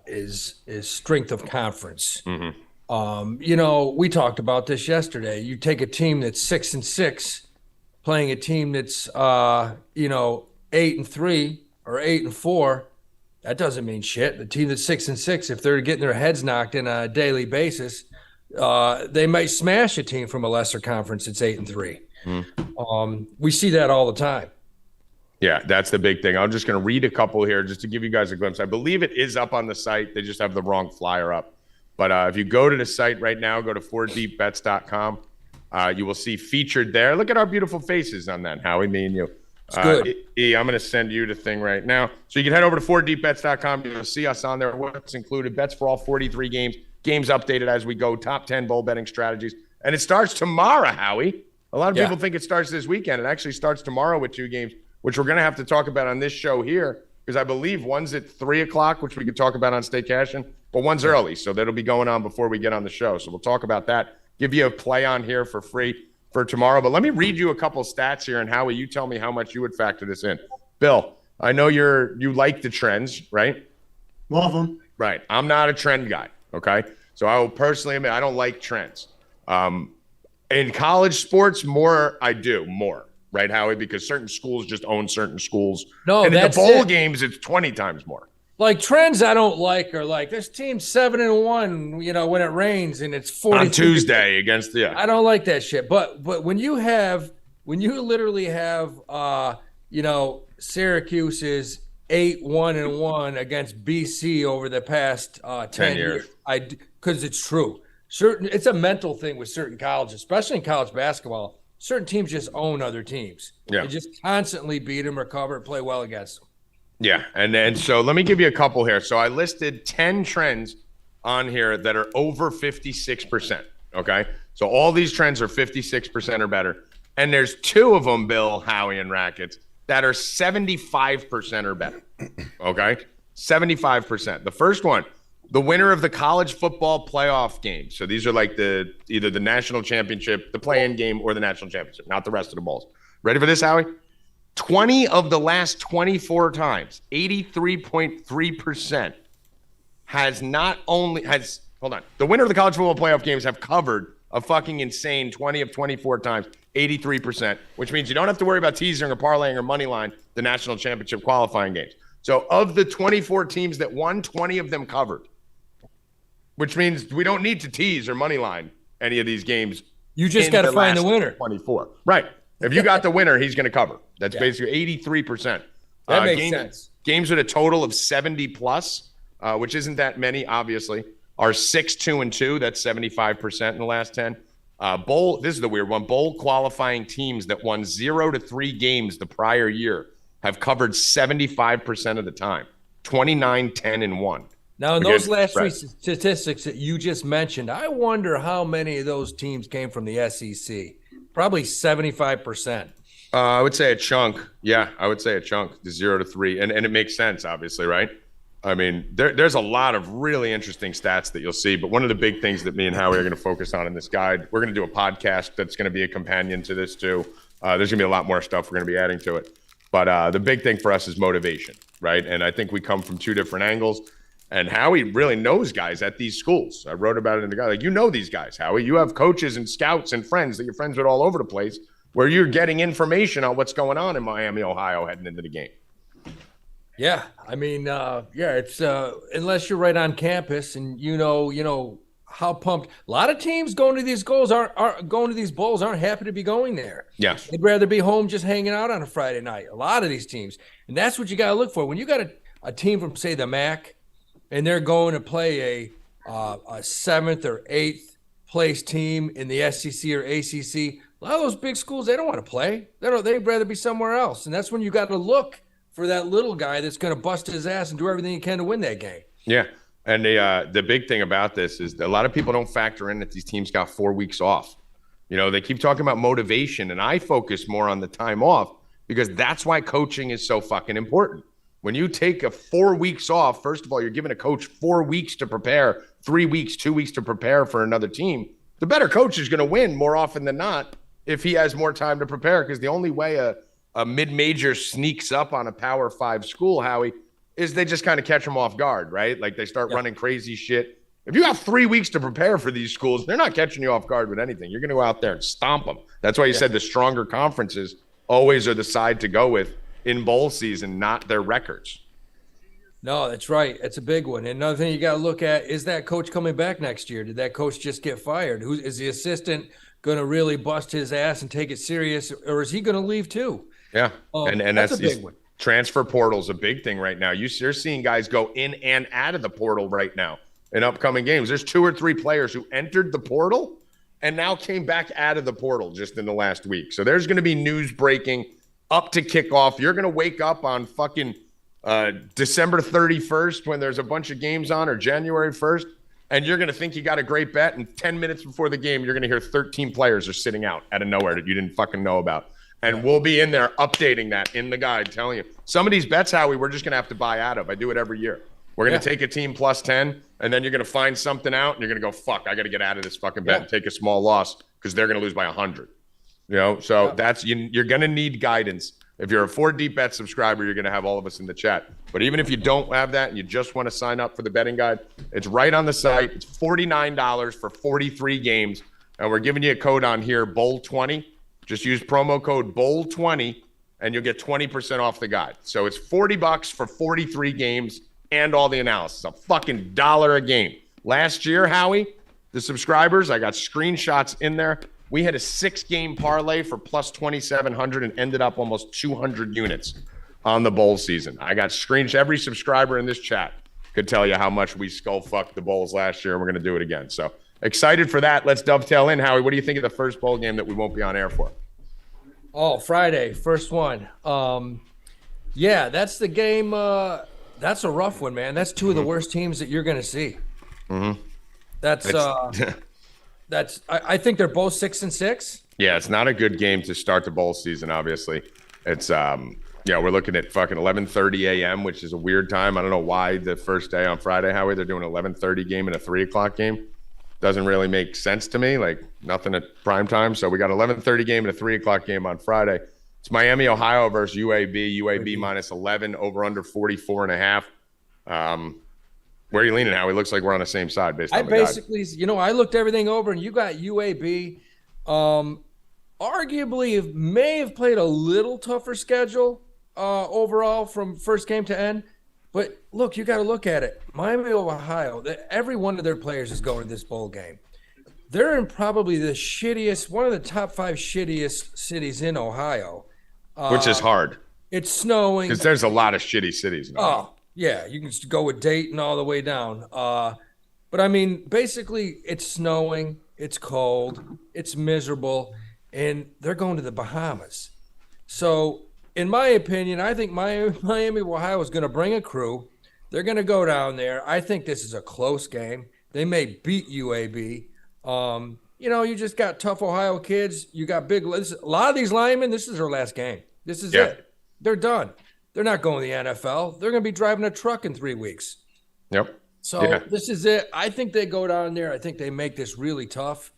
S6: is strength of conference.
S2: Mm-hmm.
S6: We talked about this yesterday. You take a team that's 6-6, playing a team that's 8-3 or 8-4. That doesn't mean shit. The team that's 6-6, if they're getting their heads knocked in on a daily basis, they might smash a team from a lesser conference. It's 8-3. We see that all the time.
S2: Yeah, that's the big thing. I'm just going to read a couple here just to give you guys a glimpse. I believe it is up on the site. They just have the wrong flyer up. But if you go to the site right now, go to 4deepbets.com. You will see featured there. Look at our beautiful faces on that, Howie, me and you.
S6: It's good.
S2: I'm going to send you the thing right now. So you can head over to 4deepbets.com. You'll see us on there. What's included? Bets for all 43 games. Games updated as we go. Top 10 bowl betting strategies. And it starts tomorrow, Howie. A lot of people think it starts this weekend. It actually starts tomorrow with 2 games, which we're going to have to talk about on this show here, because I believe one's at 3 o'clock, which we could talk about on Stay Cashin, but one's early, so that'll be going on before we get on the show. So we'll talk about that, give you a play on here for free for tomorrow. But let me read you a couple stats here, and Howie, you tell me how much you would factor this in. Bill, I know you like the trends, right?
S3: Love them.
S2: Right. I'm not a trend guy, okay? So I will personally admit I don't like trends. In college sports, I do more. Right, Howie? Because certain schools just own certain schools.
S6: No,
S2: and in the bowl games, it's 20 times more.
S6: Like trends I don't like are like this team's 7-1, when it rains and it's 40
S2: on Tuesday against
S6: I don't like that shit. But when you literally have Syracuse is 8-1-1 against BC over the past 10 years. Because it's true. It's a mental thing with certain colleges, especially in college basketball. Certain teams just own other teams.
S2: Yeah.
S6: They just constantly beat them, recover, play well against them.
S2: Yeah, and then so let me give you a couple here. So I listed 10 trends on here that are over 56%, okay? So all these trends are 56% or better. And there's 2 of them, Bill, Howie, and Rackets, that are 75% or better, okay? 75%. The first one, the winner of the college football playoff game. So these are like either the national championship, the play-in game, or the national championship, not the rest of the bowls. Ready for this, Howie? 20 of the last 24 times, 83.3% the winner of the college football playoff games have covered a fucking insane 20 of 24 times, 83%, which means you don't have to worry about teasing or parlaying or money line the national championship qualifying games. So of the 24 teams that won, 20 of them covered. Which means we don't need to tease or money line any of these games.
S6: You just got to find the winner.
S2: 24. Right. If you got the winner, he's going to cover. That's basically 83%.
S6: That makes sense. Games
S2: with a total of 70 plus, which isn't that many, obviously, are 6-2-2. That's 75% in the last 10. This is the weird one. Bowl qualifying teams that won 0-3 games the prior year have covered 75% of the time. 29, 10, and 1.
S6: Now, in those last 3 statistics that you just mentioned, I wonder how many of those teams came from the SEC. Probably 75%.
S2: I would say a chunk. Yeah, I would say a chunk, the 0-3. And it makes sense, obviously, right? I mean, there's a lot of really interesting stats that you'll see. But one of the big things that me and Howie are going to focus on in this guide, we're going to do a podcast that's going to be a companion to this, too. There's going to be a lot more stuff we're going to be adding to it. But the big thing for us is motivation, right? And I think we come from 2 different angles. And Howie really knows guys at these schools. I wrote about it in the guide. Like, you know these guys, Howie. You have coaches and scouts and friends that you're friends with all over the place where you're getting information on what's going on in Miami, Ohio heading into the game.
S6: Yeah. I mean, it's unless you're right on campus and you know how pumped. A lot of teams going to these bowls aren't happy to be going there.
S2: Yeah.
S6: They'd rather be home just hanging out on a Friday night. A lot of these teams. And that's what you got to look for. When you got a team from, say, the MAC, and they're going to play a 7th or 8th place team in the SEC or ACC. A lot of those big schools, they don't want to play. They'd rather be somewhere else. And that's when you got to look for that little guy that's going to bust his ass and do everything he can to win that game.
S2: Yeah. And the big thing about this is that a lot of people don't factor in that these teams got 4 weeks off. They keep talking about motivation, and I focus more on the time off because that's why coaching is so fucking important. When you take 4 weeks off, first of all, you're giving a coach 4 weeks to prepare, 3 weeks, 2 weeks to prepare for another team. The better coach is going to win more often than not if he has more time to prepare, because the only way a mid-major sneaks up on a Power 5 school, Howie, is they just kind of catch them off guard, right? Like they start running crazy shit. If you got 3 weeks to prepare for these schools, they're not catching you off guard with anything. You're going to go out there and stomp them. That's why you said the stronger conferences always are the side to go with in bowl season, not their records.
S6: No, that's right. It's a big one. And another thing you got to look at is that coach coming back next year? Did that coach just get fired? Who is the assistant going to really bust his ass and take it serious, or is he going to leave too?
S2: Yeah, and
S6: that's a big one.
S2: Transfer portal's a big thing right now. You're seeing guys go in and out of the portal right now in upcoming games. There's 2 or 3 players who entered the portal and now came back out of the portal just in the last week. So there's going to be news breaking up to kickoff. You're going to wake up on fucking December 31st when there's a bunch of games on, or January 1st, and you're going to think you got a great bet, and 10 minutes before the game, you're going to hear 13 players are sitting out of nowhere that you didn't fucking know about. And we'll be in there updating that in the guide, telling you. Some of these bets, Howie, we're just going to have to buy out of. I do it every year. We're going to take a team plus 10, and then you're going to find something out, and you're going to go, fuck, I got to get out of this fucking bet and take a small loss because they're going to lose by 100. You know, so that's you're going to need guidance. If you're a 4Deep Bet subscriber, you're going to have all of us in the chat. But even if you don't have that and you just want to sign up for the betting guide, it's right on the site. It's $49 for 43 games. And we're giving you a code on here, BOWL20. Just use promo code BOWL20 and you'll get 20% off the guide. So it's $40 for 43 games and all the analysis. A fucking $1 a game. Last year, Howie, the subscribers, I got screenshots in there. We had a 6-game parlay for plus 2,700 and ended up almost 200 units on the bowl season. I got screenshots. Every subscriber in this chat could tell you how much we skull fucked the bowls last year, and we're going to do it again. So excited for that. Let's dovetail in. Howie, what do you think of the first bowl game that we won't be on air for?
S6: Oh, Friday, first one. Yeah, that's the game. That's a rough one, man. That's 2 of the worst teams that you're going to see. I think they're both 6-6.
S2: Yeah, it's not a good game to start the bowl season, obviously. It's, we're looking at fucking 11:30 a.m., which is a weird time. I don't know why the first day on Friday, Howie, they're doing an 11:30 game and a 3 o'clock game. Doesn't really make sense to me, like nothing at prime time. So we got 11:30 game and a 3 o'clock game on Friday. It's Miami, Ohio versus UAB. UAB minus 11, over under 44.5. Where are you leaning, Howie? Looks like we're on the same side based on the
S6: basically, I looked everything over, and you got UAB. Arguably, may have played a little tougher schedule overall from first game to end. But look, you got to look at it. Miami, Ohio, every one of their players is going to this bowl game. They're in probably the shittiest, one of the top 5 shittiest cities in Ohio.
S2: Which is hard.
S6: It's snowing.
S2: Because there's a lot of shitty cities in Ohio.
S6: Oh, yeah. You can just go with Dayton all the way down. But, I mean, basically, it's snowing. It's cold. It's miserable. And they're going to the Bahamas. So, in my opinion, I think Miami, Ohio is going to bring a crew. They're going to go down there. I think this is a close game. They may beat UAB. You just got tough Ohio kids. You got a lot of these linemen, this is their last game. This is it. They're done. They're not going to the NFL. They're going to be driving a truck in 3 weeks.
S2: Yep.
S6: So This is it. I think they go down there. I think they make this really tough.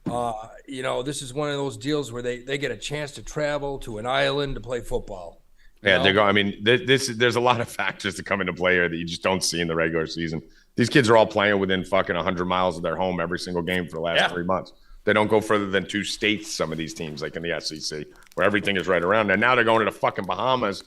S6: This is one of those deals where they get a chance to travel to an island to play football.
S2: Yeah, they're going. I mean, there's a lot of factors that come into play here that you just don't see in the regular season. These kids are all playing within fucking 100 miles of their home every single game for the last 3 months. They don't go further than 2 states, some of these teams, like in the SEC, where everything is right around there. Now they're going to the fucking Bahamas.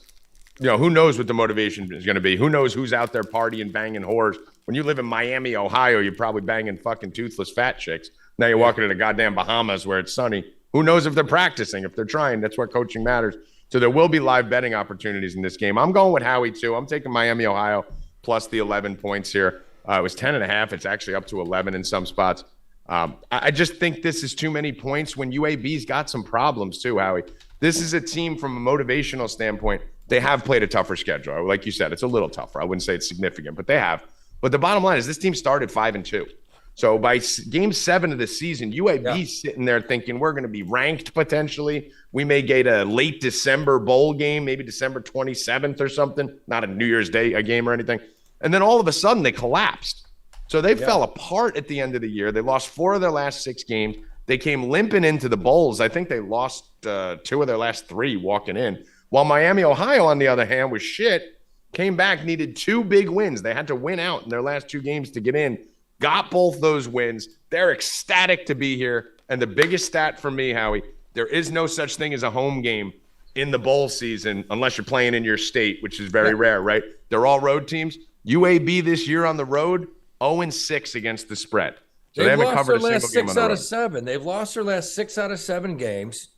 S2: Who knows what the motivation is going to be? Who knows who's out there partying, banging whores? When you live in Miami, Ohio, you're probably banging fucking toothless fat chicks. Now you're walking to the goddamn Bahamas where it's sunny. Who knows if they're practicing, if they're trying? That's what coaching matters. So there will be live betting opportunities in this game. I'm going with Howie, too. I'm taking Miami, Ohio, plus the 11 points here. It was 10.5. It's actually up to 11 in some spots. I just think this is too many points when UAB's got some problems, too, Howie. This is a team from a motivational standpoint. They have played a tougher schedule. Like you said, it's a little tougher. I wouldn't say it's significant, but they have. But the bottom line is this team started 5-2. So by game 7 of the season, UAB's sitting there thinking we're going to be ranked potentially. We may get a late December bowl game, maybe December 27th or something, not a New Year's Day a game or anything. And then all of a sudden they collapsed. So they fell apart at the end of the year. They lost 4 of their last 6 games. They came limping into the bowls. I think they lost 2 of their last 3 walking in. While Miami, Ohio, on the other hand, was shit, came back, needed 2 big wins. They had to win out in their last 2 games to get in. Got both those wins. They're ecstatic to be here. And the biggest stat for me, Howie, there is no such thing as a home game in the bowl season unless you're playing in your state, which is very rare, right? They're all road teams. UAB this year on the road, 0-6 against the spread. So they haven't
S6: lost
S2: covered
S6: their
S2: a
S6: last
S2: single game on
S6: 6
S2: the
S6: out
S2: road.
S6: of 7. They've lost their last 6 out of 7 games.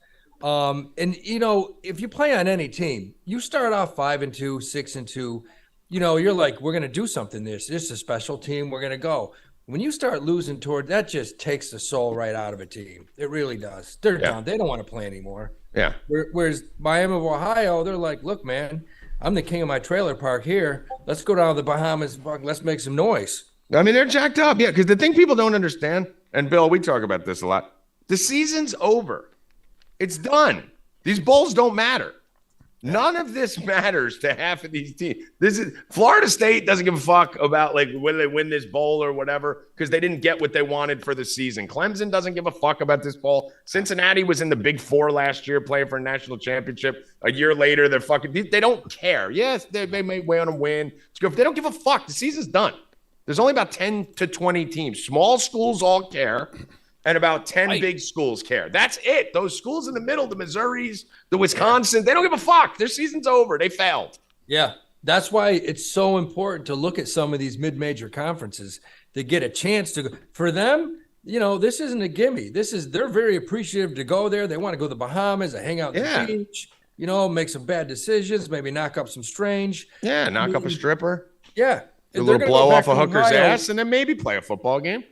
S6: And if you play on any team, you start off 5-2, 6-2. You're like, we're going to do something. This is a special team. We're going to go. When you start losing toward that, just takes the soul right out of a team. It really does. They're done. They don't want to play anymore.
S2: Yeah.
S6: Whereas Miami of Ohio, they're like, look, man, I'm the king of my trailer park here. Let's go down to the Bahamas. Let's make some noise.
S2: I mean, they're jacked up. Yeah, because the thing people don't understand, and Bill, we talk about this a lot, the season's over. It's done. These bowls don't matter. None of this matters to half of these teams. Florida State doesn't give a fuck about like whether they win this bowl or whatever because they didn't get what they wanted for the season. Clemson doesn't give a fuck about this bowl. Cincinnati was in the Big Four last year playing for a national championship. A year later, they don't care. Yes, they may want to win. It's good. They don't give a fuck. The season's done. There's only about 10 to 20 teams. Small schools all care. And about 10 big schools care. That's it. Those schools in the middle, the Missouris, the Wisconsin, they don't give a fuck. Their season's over. They failed.
S6: Yeah, that's why it's so important to look at some of these mid-major conferences to get a chance to go. For them, this isn't a gimme. They're very appreciative to go there. They want to go to the Bahamas and hang out at the beach, make some bad decisions, maybe knock up some strange.
S2: Yeah, knock up a stripper.
S6: Yeah.
S2: A little blow off a hooker's ass and then maybe play a football game.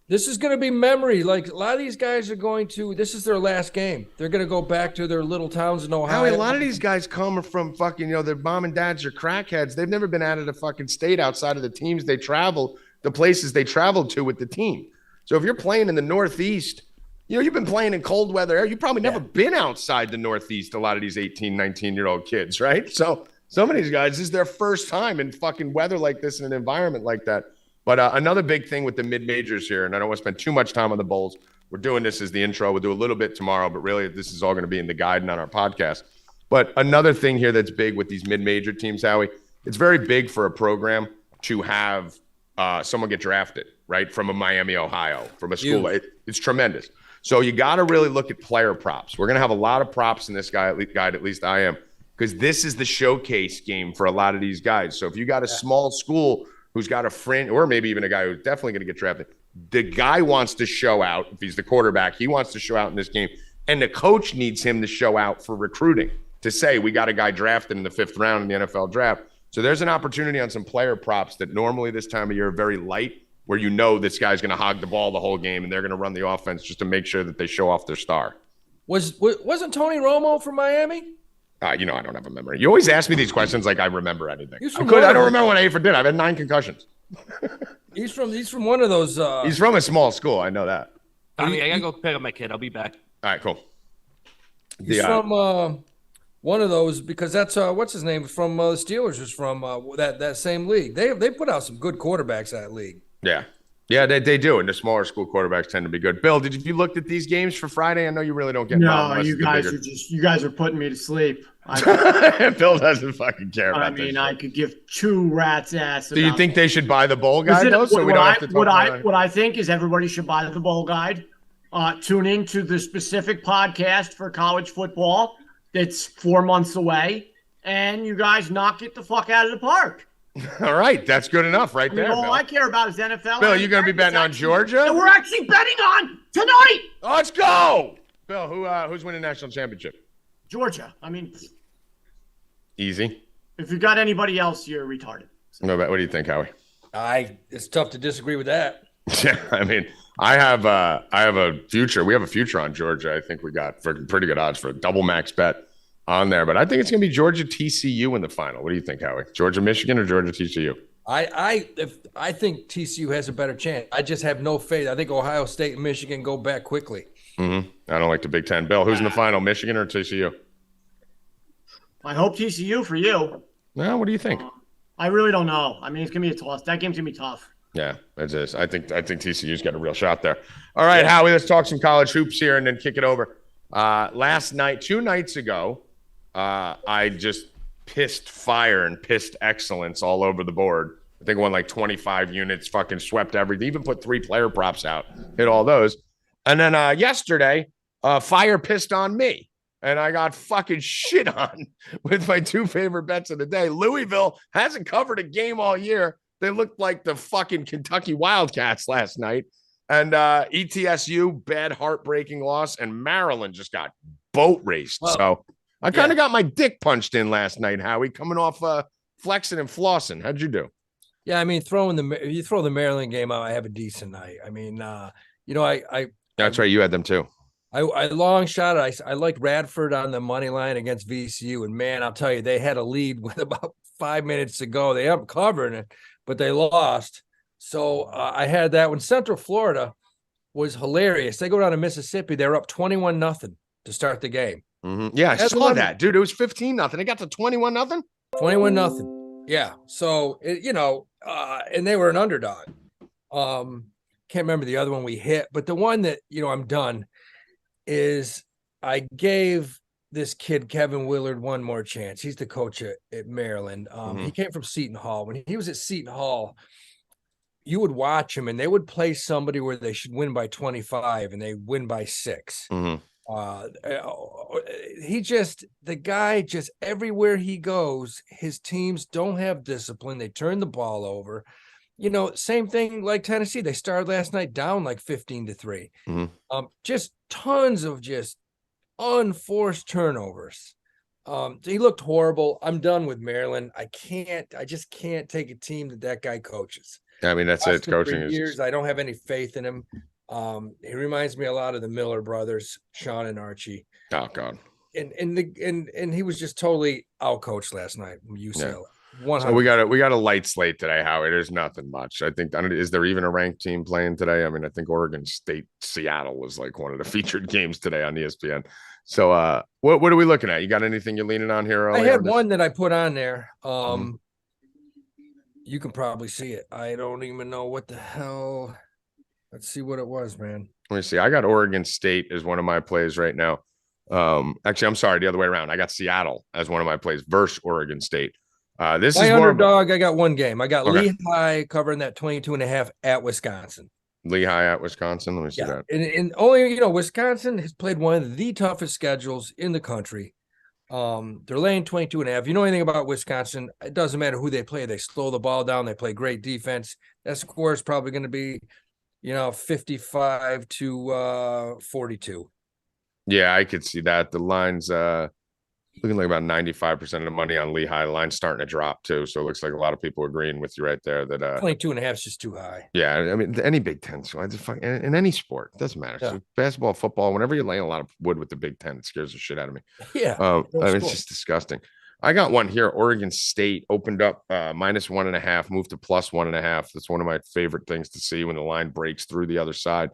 S6: This is going to be memory. Like, a lot of these guys are this is their last game. They're going to go back to their little towns in Ohio.
S2: Howie, a lot of these guys come from fucking, their mom and dads are crackheads. They've never been out of the fucking state outside of the teams they travel, the places they traveled to with the team. So if you're playing in the Northeast, you've been playing in cold weather. You've probably never been outside the Northeast, a lot of these 18, 19-year-old kids, right? So some of these guys, this is their first time in fucking weather like this in an environment like that. But another big thing with the mid-majors here, and I don't want to spend too much time on the bowls. We're doing this as the intro. We'll do a little bit tomorrow, but really this is all going to be in the guide and on our podcast. But another thing here that's big with these mid-major teams, Howie, it's very big for a program to have someone get drafted, right, from a Miami, Ohio, from a school. It's tremendous. So you got to really look at player props. We're going to have a lot of props in this guide, at least I am, because this is the showcase game for a lot of these guys. So if you got a small school who's got a friend, or maybe even a guy who's definitely going to get drafted, the guy wants to show out. If he's the quarterback, he wants to show out in this game. And the coach needs him to show out for recruiting, to say, we got a guy drafted in the 5th round in the NFL draft. So there's an opportunity on some player props that normally this time of year are very light, where this guy's going to hog the ball the whole game and they're going to run the offense just to make sure that they show off their star.
S6: Wasn't Tony Romo from Miami?
S2: I don't have a memory. You always ask me these questions like I remember anything. I don't remember what I ate for dinner. I've had 9 concussions.
S6: He's from one of those.
S2: He's from a small school. I know that.
S4: I gotta go pick up my kid. I'll be back.
S2: All right, cool.
S6: He's from one of those, because that's what's his name from the Steelers is from that same league. They put out some good quarterbacks in that league.
S2: Yeah, they do, and the smaller school quarterbacks tend to be good. Bill, you looked at these games for Friday? I know you really don't get.
S3: No, you guys are putting me to sleep.
S2: Bill doesn't fucking care about this.
S3: I could give 2 rats ass.
S2: Do you think they should buy the bowl guide though, so we don't have to talk about it?
S3: What I think is everybody should buy the bowl guide. Tune in to the specific podcast for college football that's 4 months away, and you guys knock it the fuck out of the park.
S2: All right, that's good enough right there.
S3: All
S2: Bill.
S3: I care about is NFL.
S2: Bill, you going to be betting on Georgia?
S3: And we're actually betting on tonight.
S2: Let's go. Bill, who's winning national championship?
S3: Georgia.
S2: Easy.
S3: If you got anybody else, you're retarded.
S2: No, what do you think, Howie?
S6: It's tough to disagree with that.
S2: Yeah, I have a future. We have a future on Georgia. I think we got for pretty good odds for a double max bet on there, but I think it's going to be Georgia TCU in the final. What do you think, Howie? Georgia Michigan or Georgia TCU?
S6: I think TCU has a better chance. I just have no faith. I think Ohio State and Michigan go back quickly.
S2: Mm-hmm. I don't like the Big Ten. Bill, who's in the final, Michigan or TCU?
S3: I hope TCU for you.
S2: No, what do you think?
S3: I really don't know. It's going to be tough. That game's going to be tough.
S2: Yeah, it is. I think TCU's got a real shot there. All right, Howie, let's talk some college hoops here and then kick it over. Last night, 2 nights ago, I just pissed fire and pissed excellence all over the board. I think I won like 25 units, fucking swept everything, even put 3 player props out, hit all those. And then yesterday, fire pissed on me. And I got fucking shit on with my 2 favorite bets of the day. Louisville hasn't covered a game all year. They looked like the fucking Kentucky Wildcats last night. And ETSU, bad, heartbreaking loss. And Maryland just got boat raced.
S6: Well,
S2: so I kind of got my dick punched in last night, Howie, coming off flexing and flossing. How'd you do?
S6: Yeah, I mean, you throw the Maryland game out, I have a decent night. I mean,
S2: That's right. You had them too.
S6: I long shot it. I liked Radford on the money line against VCU, and man, I'll tell you, they had a lead with about 5 minutes to go. They ended up covering it, but they lost. So I had that one. Central Florida was hilarious. They go down to Mississippi. They were up 21-0 to start the game.
S2: Mm-hmm. Yeah, I saw that, dude. It was 15-0. It got to 21-0.
S6: 21-0. Yeah. So and they were an underdog. Can't remember the other one we hit, but the one that I'm done is I gave this kid Kevin Willard one more chance. He's the coach at Maryland. He came from Seton Hall. When he was at Seton Hall, you would watch him and they would play somebody where they should win by 25 and they win by 6.
S2: Mm-hmm.
S6: The guy just everywhere he goes, his teams don't have discipline. They turn the ball over. Same thing like Tennessee. They started last night down like 15-3.
S2: Mm-hmm.
S6: Just tons of just unforced turnovers. He looked horrible. I'm done with Maryland. I just can't take a team that guy coaches.
S2: I mean, that's it. Coaching is
S6: years. I don't have any faith in him. He reminds me a lot of the Miller brothers, Sean and Archie.
S2: Oh God.
S6: And he was just totally outcoached last night from UCLA.
S2: Yeah. So we got a light slate today, Howie. There's nothing much. Is there even a ranked team playing today? I mean, I think Oregon State Seattle was like one of the featured games today on ESPN. So what are we looking at? You got anything you're leaning on here?
S6: I had one that I put on there. You can probably see it. I don't even know what the hell. Let's see what it was, man.
S2: Let me see. I got Oregon State as one of my plays right now. Actually, I'm sorry, the other way around. I got Seattle as one of my plays versus Oregon State. This
S6: my
S2: is
S6: underdog. I got one game. I got Lehigh covering that 22.5 at Wisconsin.
S2: Lehigh at Wisconsin. Let me see that.
S6: And only Wisconsin has played one of the toughest schedules in the country. They're laying 22.5. You know anything about Wisconsin? It doesn't matter who they play. They slow the ball down. They play great defense. That score is probably going to be 55-42.
S2: Yeah, I could see that. The line's looking like about 95% of the money on Lehigh. The line's starting to drop too. So it looks like a lot of people agreeing with you right there that
S6: 22.5 is just too high.
S2: Yeah, I mean any Big Ten. So in any sport, it doesn't matter. Yeah. So basketball, football, whenever you're laying a lot of wood with the Big Ten, it scares the shit out of me.
S6: Yeah.
S2: I mean, it's just disgusting. I got one here. Oregon State opened up -1.5, moved to +1.5. That's one of my favorite things to see when the line breaks through the other side.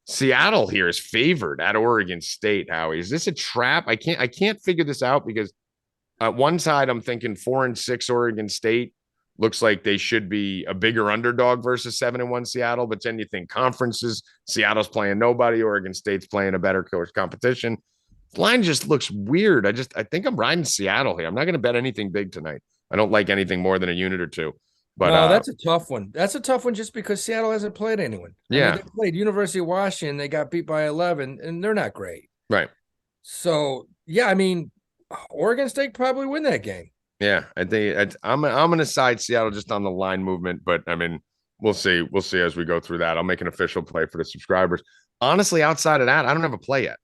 S2: Seattle here is favored at Oregon State. Howie, is this a trap? I can't figure this out because at one side I'm thinking 4-6 Oregon State looks like they should be a bigger underdog versus 7-1 Seattle. But then you think conferences, Seattle's playing nobody, Oregon State's playing a better competition. The line just looks weird. I think I'm riding Seattle here. I'm not going to bet anything big tonight. I don't like anything more than a unit or two. But
S6: no, that's a tough one. That's a tough one just because Seattle hasn't played anyone.
S2: Yeah.
S6: They played University of Washington. They got beat by 11, and they're not great.
S2: Right.
S6: So, yeah, I mean, Oregon State probably win that game.
S2: Yeah, I think I'm going to side Seattle just on the line movement. But, I mean, we'll see. We'll see as we go through that. I'll make an official play for the subscribers. Honestly, outside of that, I don't have a play yet.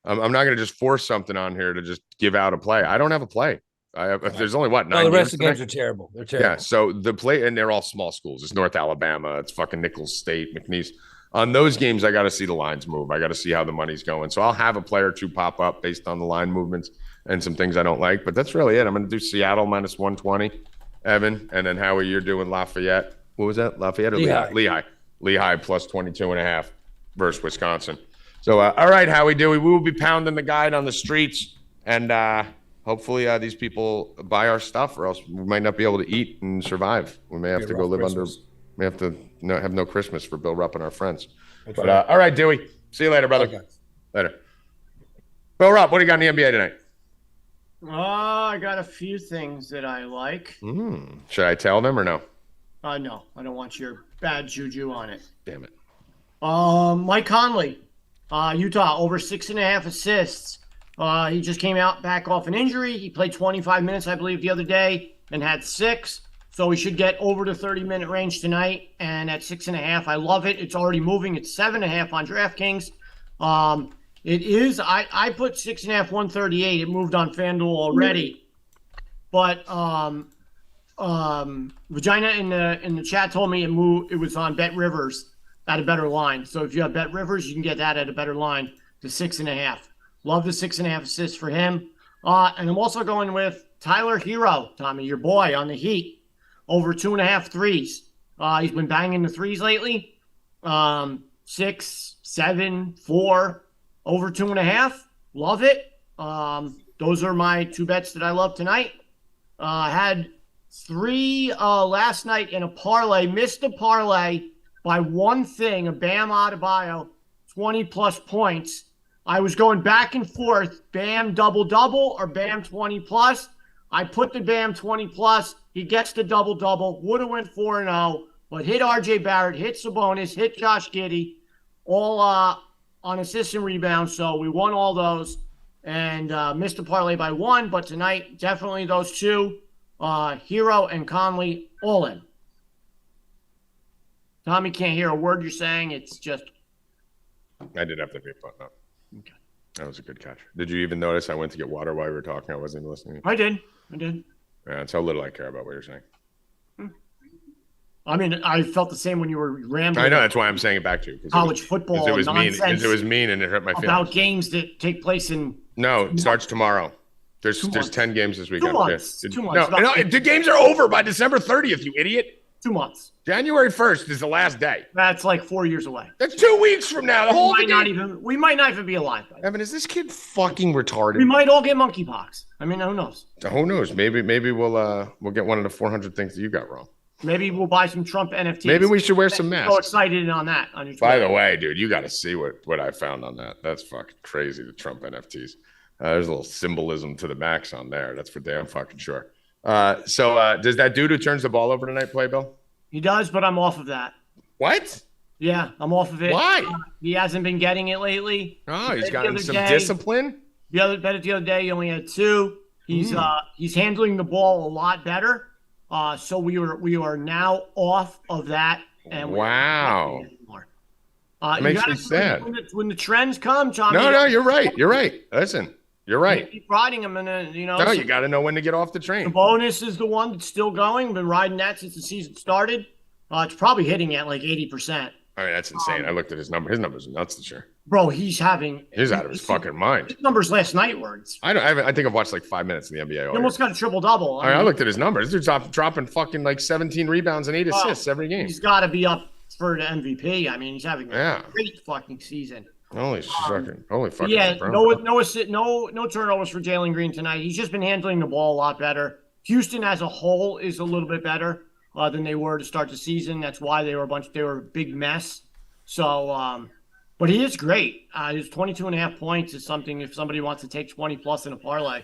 S2: I'm not going to just force something on here to just give out a play. I don't have a play. There's only 9
S6: the rest of the
S2: games
S6: games are terrible. They're terrible.
S2: Yeah, so the play, and they're all small schools. It's North Alabama. It's fucking Nichols State, McNeese. On those games, I got to see the lines move. I got to see how the money's going. So I'll have a player or two pop up based on the line movements and some things I don't like. But that's really it. I'm going to do Seattle -120, Evan. And then Howie, you're doing Lafayette. What was that? Lafayette or Lehigh? Lehigh +22.5 versus Wisconsin. So, all right, Howie Dewey, we will be pounding the guide on the streets. And hopefully these people buy our stuff, or else we might not be able to eat and survive. We may have to go live Christmas. We have to have no Christmas for Bill Rupp and our friends. But all right, Dewey. See you later, brother. Okay. Later. Bill Rupp, what do you got in the NBA tonight?
S3: I got a few things that I like.
S2: Should I tell them or no?
S3: No, I don't want your bad juju on it.
S2: Damn it.
S3: Mike Conley, Utah, over 6.5 assists. He just came out back off an injury. He played 25 minutes, I believe, the other day and had 6. So we should get over the 30-minute range tonight. And at 6.5, I love it. It's already moving. It's 7.5 on DraftKings. It is. I put 6.5, 138. It moved on FanDuel already. But Vagina in the chat told me it was on Bet Rivers at a better line. So if you have Bet Rivers, you can get that at a better line to 6.5. Love the 6.5 assists for him. And I'm also going with Tyler Hero, Tommy, your boy on the Heat, over 2.5 threes. He's been banging the threes lately. 6, 7, 4, over 2.5. Love it. Those are my 2 bets that I love tonight. I had 3 last night in a parlay. Missed a parlay by one thing, a Bam Adebayo, 20-plus points. I was going back and forth, Bam double-double or Bam 20-plus. I put the Bam 20-plus. He gets the double-double. Would have went 4-0, but hit R.J. Barrett, hit Sabonis, hit Josh Giddey, all on assists and rebounds. So we won all those and missed a parlay by 1. But tonight, definitely those 2, Hero and Conley, all in. Tommy can't hear a word you're saying. It's just.
S2: I did have the mute button up.
S3: Okay.
S2: That was a good catch. Did you even notice I went to get water while we were talking? I wasn't even listening.
S3: I did.
S2: Yeah, that's how little I care about what you're saying.
S3: I mean, I felt the same when you were rambling.
S2: I know. That's why I'm saying it back to you.
S3: College football
S2: it was mean.
S3: nonsense
S2: It was mean, and it hurt my feelings.
S3: about games that take place in.
S2: No, it starts tomorrow. There's 10 games this weekend.
S3: 2 months.
S2: Yeah.
S3: 2 months.
S2: No, the games are over by December 30th, you idiot.
S3: 2 months.
S2: January 1st is the last day.
S3: That's like 4 years away.
S2: That's 2 weeks from now.
S3: We might not even be alive.
S2: Evan, is this kid fucking retarded?
S3: We might all get monkeypox. I mean, who knows?
S2: Who knows? Maybe we'll get one of the 400 things that you got wrong.
S3: Maybe we'll buy some Trump NFTs.
S2: Maybe we should wear some masks.
S3: So excited on that. On your
S2: By the way, dude, you got to see what I found on that. That's fucking crazy, the Trump NFTs. There's a little symbolism to the max on there. That's for damn fucking sure. So does that dude who turns the ball over tonight play, Bill?
S3: He does, but I'm off of that.
S2: What?
S3: Yeah, I'm off of it.
S2: Why?
S3: He hasn't been getting it lately.
S2: Oh, he's gotten some discipline?
S3: The other day, he only had 2. He's handling the ball a lot better. So we are now off of that. And
S2: wow. It makes me sad.
S3: When the trends come, John.
S2: No, you're right. You're right. Listen, you're right.
S3: Keep riding them, and
S2: No, so you got to know when to get off the train.
S3: The bonus is the one that's still going. Been riding that since the season started. It's probably hitting at like 80%.
S2: I mean, that's insane. I looked at his number. His number's nuts this year.
S3: Bro, he's out
S2: of his fucking mind.
S3: His numbers last night were.
S2: I think I've watched like 5 minutes in the NBA.
S3: He almost got a triple double.
S2: I looked at his numbers. This dude's dropping fucking like 17 rebounds and 8 assists every game.
S3: He's got to be up for the MVP. I mean, he's having a great fucking season.
S2: Holy fucking.
S3: Yeah, no turnovers for Jalen Green tonight. He's just been handling the ball a lot better. Houston as a whole is a little bit better than they were to start the season. That's why they were a big mess. So, but he is great. His 22.5 points is something if somebody wants to take 20 plus in a parlay.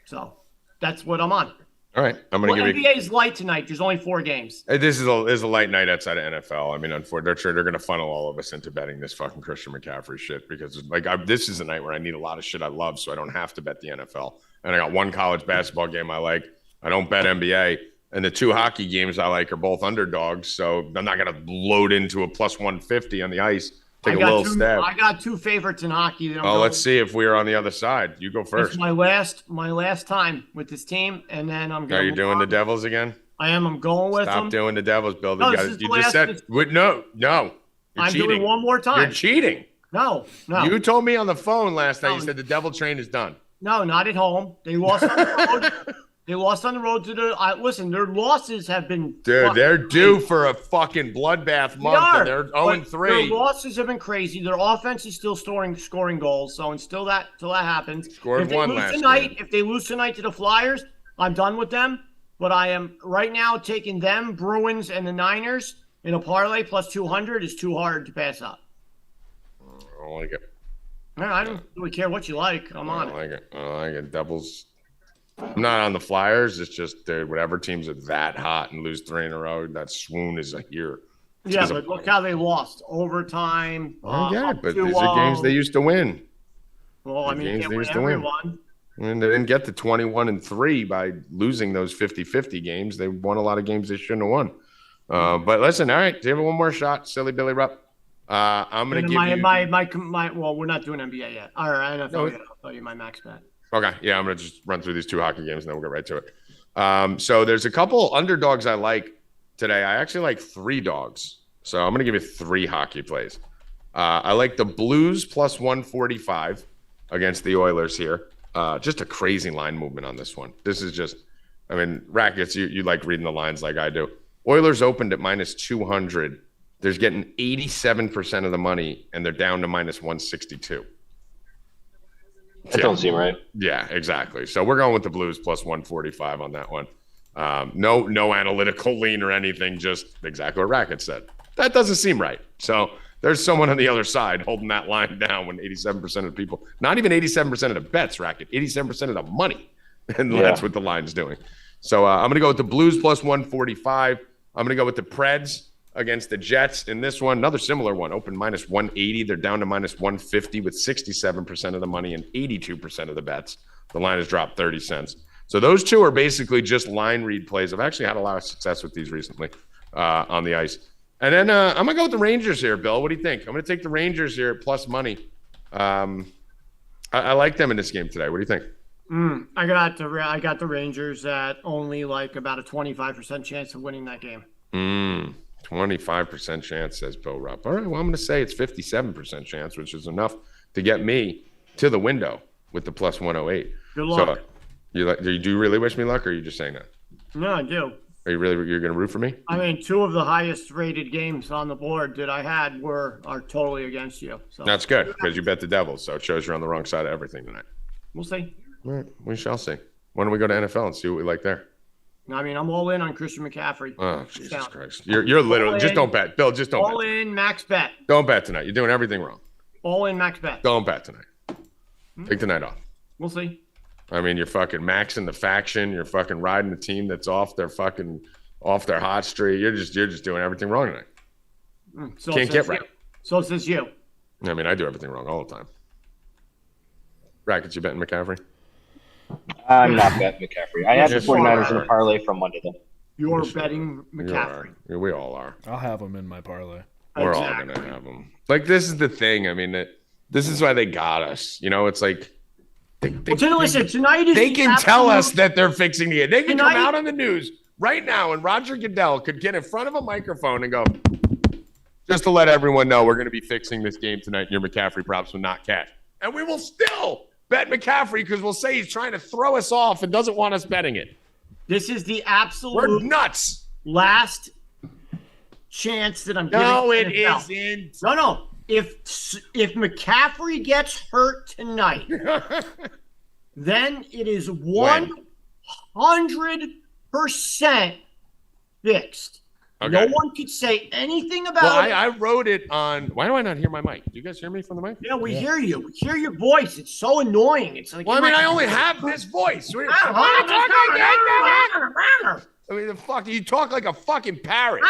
S3: So that's what I'm on.
S2: All right, I'm going to give you.
S3: NBA is light tonight. There's only 4 games.
S2: This is a light night outside of NFL. I mean, unfortunately, they're going to funnel all of us into betting this fucking Christian McCaffrey shit because this is a night where I need a lot of shit I love, so I don't have to bet the NFL. And I got one college basketball game I like. I don't bet NBA. And the 2 hockey games I like are both underdogs, so I'm not going to load into a plus 150 on the ice. Take a little stab.
S3: I got 2 favorites in hockey.
S2: Let's see if we're on the other side. You go first.
S3: It's my last time with this team, and then I'm going.
S2: Are you doing the Devils again?
S3: I am. I'm going with them.
S2: Stop doing the Devils, Bill.
S3: No,
S2: you just said no.
S3: I'm
S2: cheating.
S3: doing one more time.
S2: You're cheating.
S3: No.
S2: You told me on the phone last night. You said the Devil train is done.
S3: No, not at home. They lost on the road. They lost on the road to the. Listen, their losses have been.
S2: Dude, they're due for a fucking bloodbath month. And they're 0-3.
S3: Their losses have been crazy. Their offense is still scoring goals. So until that happens,
S2: Scored one last night.
S3: If they lose tonight to the Flyers, I'm done with them. But I am right now taking them, Bruins, and the Niners in a parlay plus 200 is too hard to pass up.
S2: I don't like it.
S3: I don't really care what you like. I'm on it.
S2: I don't like it. Devils. I'm not on the Flyers. It's just whatever teams are that hot and lose 3 in a row, that swoon is here.
S3: Yeah, but look how they lost. Overtime.
S2: I get it, but these are games they used to win.
S3: Well, I mean, you can't win every one.
S2: And they didn't get to 21-3 by losing those 50-50 games. They won a lot of games they shouldn't have won. But listen, all right, give it one more shot, silly Billy Rupp. I'm going to give you
S3: my. Well, we're not doing NBA yet. All right, I'll tell you my max bet.
S2: Okay, yeah, I'm going to just run through these 2 hockey games and then we'll get right to it. So there's a couple underdogs I like today. I actually like 3 dogs. So I'm going to give you 3 hockey plays. I like the Blues plus 145 against the Oilers here. Just a crazy line movement on this one. This is just, I mean, Rackets, you like reading the lines like I do. Oilers opened at minus 200. They're getting 87% of the money, and they're down to minus 162.
S7: That don't seem right.
S2: Yeah, exactly. So we're going with the Blues plus 145 on that one. No analytical lean or anything, just exactly what Rackets said. That doesn't seem right. So there's someone on the other side holding that line down when 87% of the people, not even 87% of the bets, Racket, 87% of the money. And that's what the line's doing. So I'm going to go with the Blues plus 145. I'm going to go with the Preds against the Jets in this one. Another similar one, open minus 180. They're down to minus 150 with 67% of the money and 82% of the bets. The line has dropped 30 cents. So those 2 are basically just line read plays. I've actually had a lot of success with these recently on the ice. And then I'm going to go with the Rangers here, Bill. What do you think? I'm going to take the Rangers here at plus money. I like them in this game today. What do you think?
S3: I got the Rangers at only like about a 25% chance of winning that game.
S2: 25% chance, says Bill Rupp. All right, well, I'm going to say it's 57% chance, which is enough to get me to the window with the plus 108.
S3: Good luck.
S2: So, do you really wish me luck, or are you just saying that?
S3: No, I do.
S2: You're going to root for me?
S3: I mean, 2 of the highest rated games on the board that I had are totally against you. So
S2: that's good because you bet the Devils, so it shows you're on the wrong side of everything tonight.
S3: We'll see.
S2: All right, we shall see. Why don't we go to NFL and see what we like there?
S3: I mean, I'm all in on Christian McCaffrey.
S2: Oh, Jesus Christ. You're literally – just don't bet. Bill, just don't bet.
S3: All in, max bet.
S2: Don't bet tonight. You're doing everything wrong.
S3: All in, max bet.
S2: Don't bet tonight. Take the night off.
S3: We'll see.
S2: I mean, you're fucking maxing the faction. You're fucking riding the team that's off their hot streak. You're just doing everything wrong tonight.
S3: So
S2: Can't get right.
S3: So says you.
S2: I mean, I do everything wrong all the time. Rackets, you betting McCaffrey?
S7: I'm not betting McCaffrey. I have the 49ers in a parlay from Monday, though.
S3: You're betting McCaffrey.
S2: We all are.
S1: I'll have him in my parlay.
S2: We're all going to have them. Like, this is the thing. I mean, this is why they got us. You know, it's like
S3: listen, tonight is
S2: they can tell us that they're fixing it. They can come out on the news right now, and Roger Goodell could get in front of a microphone and go, just to let everyone know, we're going to be fixing this game tonight. Your McCaffrey props will not cash. And we will still bet McCaffrey because we'll say he's trying to throw us off and doesn't want us betting it.
S3: This is the absolute
S2: We're nuts.
S3: Last chance that I'm giving.
S2: No, it isn't.
S3: No. If McCaffrey gets hurt tonight, then it is 100% fixed. Okay. No one could say anything about it.
S2: I wrote it on. Why do I not hear my mic? Do you guys hear me from the mic?
S3: Yeah, we hear you. We hear your voice. It's so annoying. It's like.
S2: Well, I mean, I only have this voice. I mean, the fuck, you talk like a fucking parrot.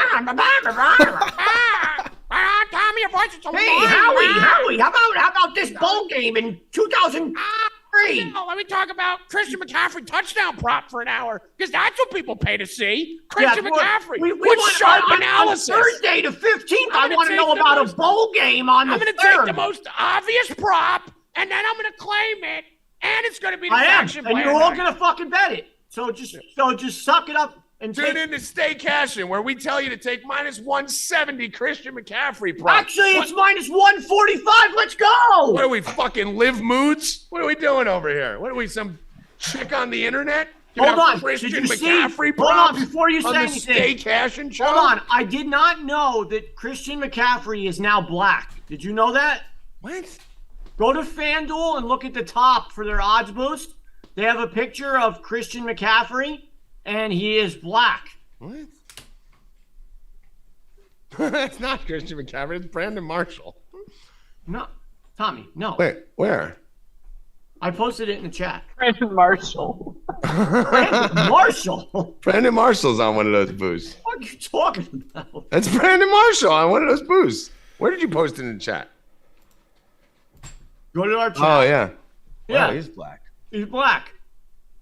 S3: Tommy, your voice is so Hey, Howie, how about this bowl game in 2003?
S2: Let me talk about Christian McCaffrey touchdown prop for an hour, because that's what people pay to see. Christian McCaffrey.
S3: We want
S2: sharp analysis.
S3: On Thursday the 15th, I want to know about a bowl game on the 3rd.
S2: I'm going to take the most obvious prop, and then I'm going to claim it, and it's going to be the faction
S3: and you're all going to fucking bet it. So just suck it up. And
S2: tune in to Stay Cashin, where we tell you to take minus 170 Christian McCaffrey prop.
S3: Actually, it's minus 145. Let's go.
S2: What are we, fucking live moods? What are we doing over here? What are we, some chick on the internet?
S3: Hold on.
S2: Christian
S3: Did you
S2: McCaffrey
S3: hold on before you say
S2: on the
S3: anything.
S2: Stay Cashin show?
S3: Hold on. I did not know that Christian McCaffrey is now black. Did you know that?
S2: What?
S3: Go to FanDuel and look at the top for their odds boost. They have a picture of Christian McCaffrey. And he is black.
S2: What? That's not Christian McCaffrey. It's Brandon Marshall.
S3: No, Tommy, no.
S2: Wait, where?
S3: I posted it in the chat.
S5: Brandon Marshall.
S3: Brandon Marshall?
S2: Brandon Marshall's on one of those boosts.
S3: What are you talking about?
S2: That's Brandon Marshall on one of those boosts. Where did you post it in the chat?
S3: Go to our chat.
S2: Oh, yeah.
S3: Yeah.
S2: Wow, he's black.
S3: He's black.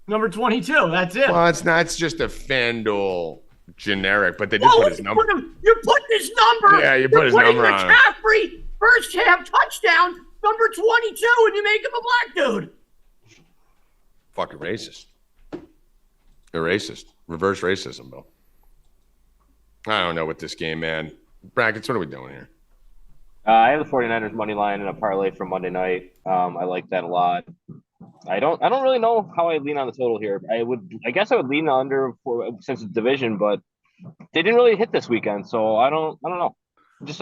S3: Number 22. That's it.
S2: Well, it's not. It's just a FanDuel generic, but they did put his number.
S3: You're putting his number.
S2: Yeah, you put his number on it.
S3: McCaffrey, first half touchdown, number 22, and you make him a black dude.
S2: Fucking racist. You're racist. Reverse racism, Bill. I don't know what this game, man. Brackets, what are we doing here?
S7: I have the 49ers money line in a parlay from Monday night. I like that a lot. I don't really know how I lean on the total here. I guess I would lean under since it's division, but they didn't really hit this weekend, so I don't know.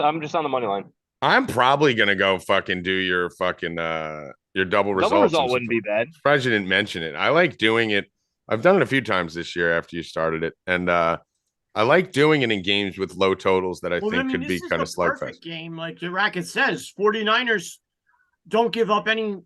S7: I'm just on the money line.
S2: I'm probably gonna go fucking do your fucking your double result.
S7: Double result wouldn't be bad.
S2: Surprised you didn't mention it. I like doing it. I've done it a few times this year after you started it, and I like doing it in games with low totals that I think could be kind of slugfest.
S3: Game, like the Racket says, 49ers don't give up any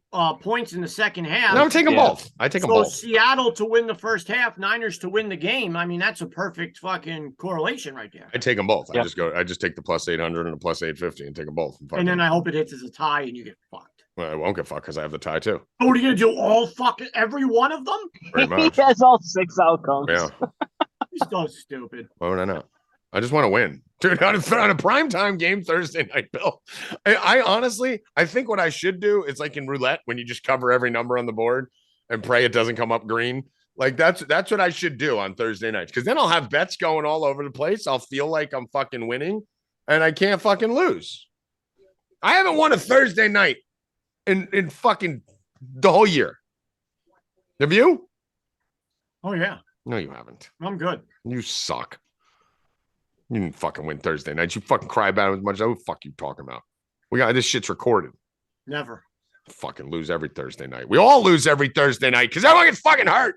S3: points in the second half.
S2: No, I'm taking both. I take them both.
S3: Seattle to win the first half, Niners to win the game. I mean, that's a perfect fucking correlation right there.
S2: I take them both.
S7: Yep.
S2: I just take the plus 800 and the plus 850 and take them both.
S3: And then I hope it hits as a tie and you get fucked.
S2: Well, I won't get fucked because I have the tie too.
S3: Oh, what are you gonna do? All fucking every one of them?
S2: Pretty much.
S7: He has all 6 outcomes.
S2: Yeah.
S3: You're so stupid.
S2: Why would I not? I just want to win. Dude, on a primetime game Thursday night, Bill. I honestly, I think what I should do is like in roulette when you just cover every number on the board and pray it doesn't come up green. Like that's what I should do on Thursday nights because then I'll have bets going all over the place. I'll feel like I'm fucking winning and I can't fucking lose. I haven't won a Thursday night in fucking the whole year. Have you?
S3: Oh, yeah.
S2: No, you haven't.
S3: I'm good.
S2: You suck. You didn't fucking win Thursday nights. You fucking cry about it as much. What the fuck you talking about? We got this shit's recorded.
S3: Never.
S2: Fucking lose every Thursday night. We all lose every Thursday night because everyone gets fucking hurt.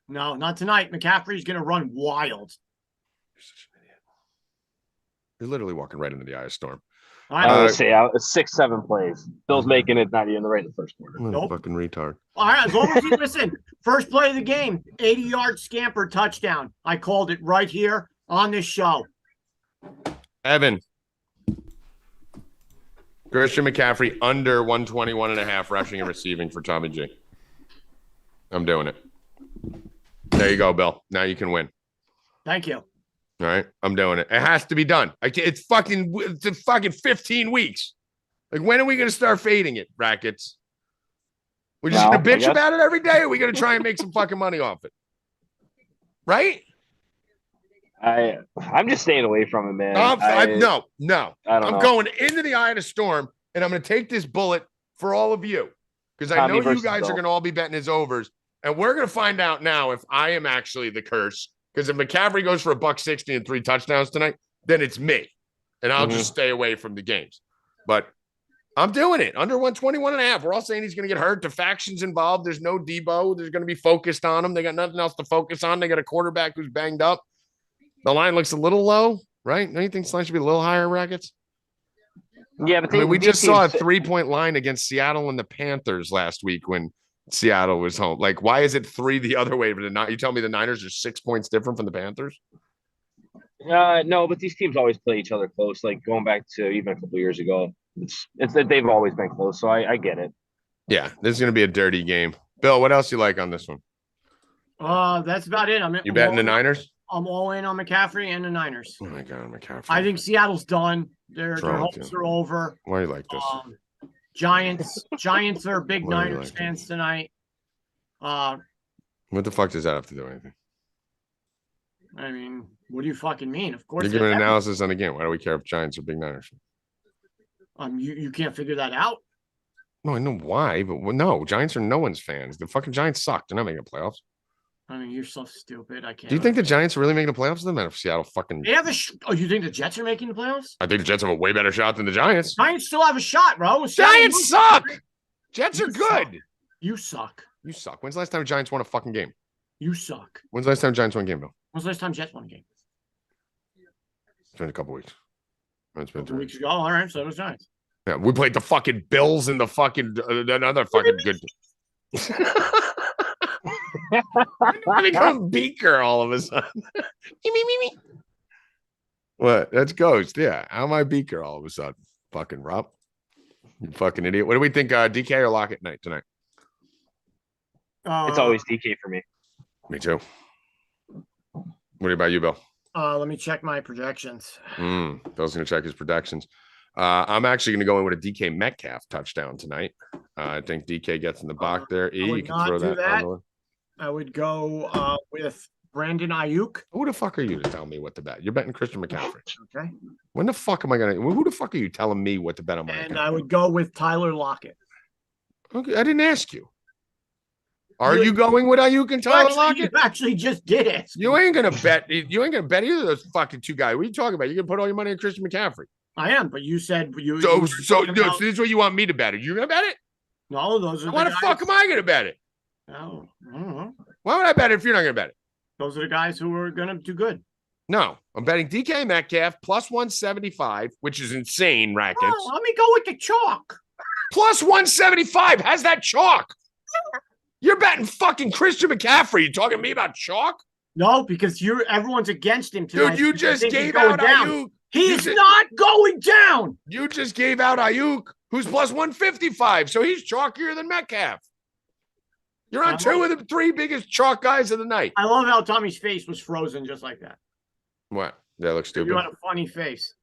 S3: No, not tonight. McCaffrey's gonna run wild.
S2: You're such an idiot. You're literally walking right into the eye of storm.
S7: I would say 6-7 plays. Bill's making it not even right in the first quarter.
S3: Nope.
S2: Fucking retard.
S3: All right, as long as you listen. First play of the game, 80-yard scamper touchdown. I called it right here on this show.
S2: Evan. Christian McCaffrey under 121.5 rushing and receiving for Tommy G. I'm doing it. There you go, Bill. Now you can win.
S3: Thank you.
S2: All right, I'm doing it. It has to be done. It's fucking 15 weeks. Like, when are we going to start fading it, Rackets? We're just going to bitch about it every day, or are we going to try and make some fucking money off it? Right?
S7: I'm just staying away from it, man.
S2: No. I'm going into the eye of the storm, and I'm going to take this bullet for all of you because I know you guys are going to all be betting his overs, and we're going to find out now if I am actually the curse. Because if McCaffrey goes for $160 and 3 touchdowns tonight, then it's me, and I'll just stay away from the games. But I'm doing it under 121.5. We're all saying he's going to get hurt. The faction's involved. There's no Debo. There's going to be focused on him. They got nothing else to focus on. They got a quarterback who's banged up. The line looks a little low, right? Don't you think the line should be a little higher, Rackets?
S7: Yeah, but
S2: we just saw a 3-point line against Seattle and the Panthers last week when Seattle was home. Like, why is it 3 the other way? But you tell me the Niners are 6 points different from the Panthers?
S7: No, but these teams always play each other close. Like going back to even a couple years ago, it's that they've always been close. So I get it.
S2: Yeah, this is going to be a dirty game. Bill, what else you like on this one?
S3: That's about it.
S2: You betting the Niners?
S3: I'm all in on McCaffrey and the Niners.
S2: Oh my God, McCaffrey!
S3: I think Seattle's done. Their hopes are over.
S2: Why do you like this?
S3: Giants are big Niners fans tonight.
S2: What the fuck does that have to do with anything?
S3: I mean, what do you fucking mean? Of course.
S2: You're giving an analysis on the game. Why do we care if Giants are big Niners?
S3: You can't figure that out.
S2: No, I know why, but no, Giants are no one's fans. The fucking Giants suck. They're not making the playoffs.
S3: I mean, you're so stupid. I can't.
S2: Do you think the Giants are really making the playoffs? Doesn't matter if Seattle fucking.
S3: They have you think the Jets are making the playoffs?
S2: I think the Jets have a way better shot than the Giants.
S3: Giants still have a shot, bro.
S2: Giants suck. Jets are good.
S3: You suck.
S2: You suck. When's the last time Giants won a fucking game?
S3: You suck.
S2: When's the last time Giants won a game, Bill?
S3: When's the last time Jets won a game?
S2: It's been a couple weeks. It's been
S3: 2 weeks ago. All right, so it was Giants.
S2: Yeah, we played the fucking Bills and the fucking another fucking good. I become Beaker all of a sudden. me. What? That's Ghost. Yeah. How am I Beaker all of a sudden? Fucking Rupp. You fucking idiot. What do we think? DK or Lockett night tonight?
S7: It's always DK for me.
S2: Me too. What about you, Bill?
S3: Let me check my projections.
S2: Bill's going to check his projections. I'm actually going to go in with a DK Metcalf touchdown tonight. I think DK gets in the box there.
S3: You can throw that. I would go with Brandon Ayuk.
S2: Who the fuck are you to tell me what to bet? You're betting Christian McCaffrey.
S3: Okay.
S2: When the fuck am I going to? Who the fuck are you telling me what to bet on my account?
S3: And I would go with Tyler Lockett.
S2: Okay, I didn't ask you. Are you going with Ayuk and Tyler Lockett?
S3: You actually just did it.
S2: You ain't gonna bet. You ain't gonna bet either of those fucking two guys. What are you talking about? You're gonna put all your money on Christian McCaffrey.
S3: I am, but you said you.
S2: So this is what you want me to bet. Are you gonna bet it?
S3: No, those are.
S2: Why the fuck am I gonna bet it?
S3: No, I don't know.
S2: Why would I bet it if you're not gonna bet it?
S3: Those are the guys who are gonna do good.
S2: No, I'm betting DK Metcalf plus 175, which is insane. Rackets.
S3: Oh, let me go with the chalk.
S2: Plus 175 has that chalk. You're betting fucking Christian McCaffrey. You talking to me about chalk?
S3: No, because everyone's against him tonight.
S2: Dude, you just gave out Ayuk.
S3: He's not going down.
S2: You just gave out Ayuk, who's plus 155, so he's chalkier than Metcalf. You're on two of the three biggest chalk guys of the night.
S3: I love how Tommy's face was frozen just like that.
S2: What? That looks stupid.
S3: You had a funny face.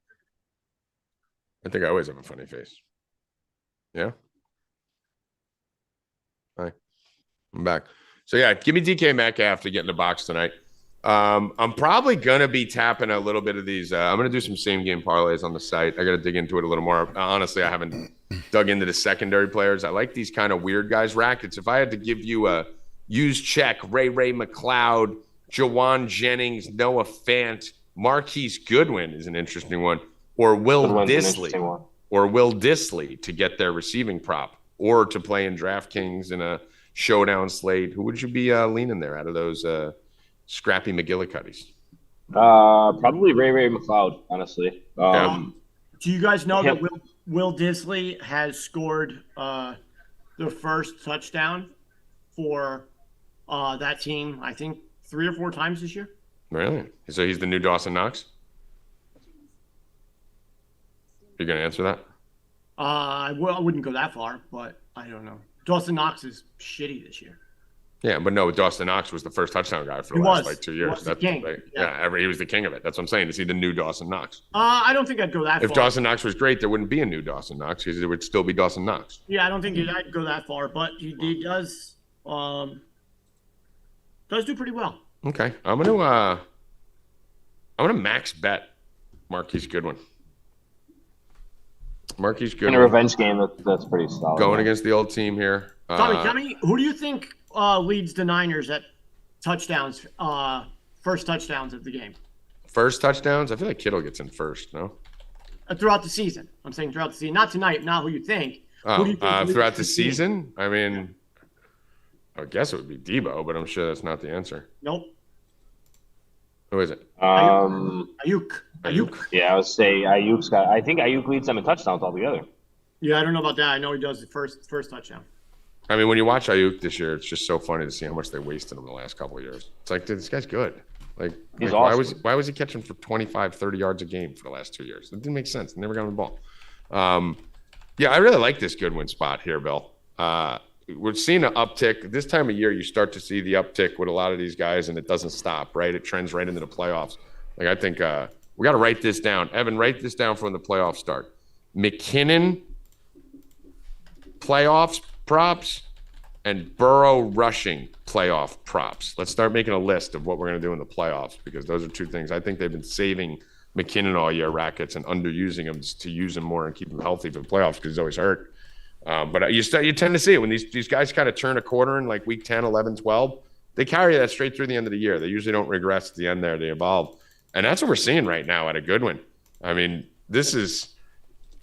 S2: I think I always have a funny face. Yeah. Hi. I'm back. So yeah, give me DK Metcalf to get in the box tonight. I'm probably gonna be tapping a little bit of these. I'm gonna do some same game parlays on the site. I gotta dig into it a little more. Honestly, I haven't dug into the secondary players. I like these kind of weird guys. Rackets. If I had to give you a use check, Ray McLeod, Jawan Jennings, Noah Fant, Marquise Goodwin is an interesting one, or Will Dissly to get their receiving prop, or to play in DraftKings in a showdown slate. Who would you be leaning there out of those scrappy McGillicuddies?
S7: Probably Ray McLeod, honestly.
S3: Do you guys know that Will Dissly has scored the first touchdown for that team, I think, 3 or 4 times this year?
S2: Really? So he's the new Dawson Knox? You're going to answer that?
S3: I wouldn't go that far, but I don't know. Dawson Knox is shitty this year.
S2: Yeah, but no, Dawson Knox was the first touchdown guy for the last 2 years.
S3: That's the king.
S2: He was the king of it. That's what I'm saying. Is he the new Dawson Knox?
S3: I don't think I'd go that far.
S2: If Dawson Knox was great, there wouldn't be a new Dawson Knox because there would still be Dawson Knox.
S3: Yeah, I don't think I'd go that far, but he does do pretty well.
S2: Okay, I'm gonna max bet Marquise Goodwin.
S7: In a revenge game, that's pretty solid.
S2: Going against the old team here.
S3: Tommy, who do you think leads the Niners at touchdowns, first touchdowns of the game?
S2: First touchdowns? I feel like Kittle gets in first, no?
S3: Throughout the season. I'm saying throughout the season. Not tonight, not who you think.
S2: Oh, throughout the season? I mean, I guess it would be Debo, but I'm sure that's not the answer.
S3: Nope.
S2: Who is it?
S3: Ayuk.
S7: Yeah, I would say Ayuk's got. I think Ayuk leads them in touchdowns altogether.
S3: Yeah, I don't know about that. I know he does the first touchdown.
S2: I mean, when you watch Ayuk this year, it's just so funny to see how much they wasted him the last couple of years. It's like, dude, this guy's good.
S7: He's awesome.
S2: Why was he catching for 25, 30 yards a game for the last 2 years? It didn't make sense. Never got him the ball. Yeah, I really like this Goodwin spot here, Bill. We're seeing an uptick. This time of year, you start to see the uptick with a lot of these guys, and it doesn't stop, right? It trends right into the playoffs. Like, I think we got to write this down. Evan, write this down for when the playoffs start. McKinnon, playoffs props, and Burrow rushing playoff props. Let's start making a list of what we're going to do in the playoffs, because those are two things. I think they've been saving McKinnon all year, Rackets, and underusing him to use him more and keep him healthy for the playoffs because he's always hurt. But you tend to see it when these guys kind of turn a quarter in like week 10, 11, 12. They carry that straight through the end of the year. They usually don't regress at the end there. They evolve. And that's what we're seeing right now at a Goodwin. I mean, this is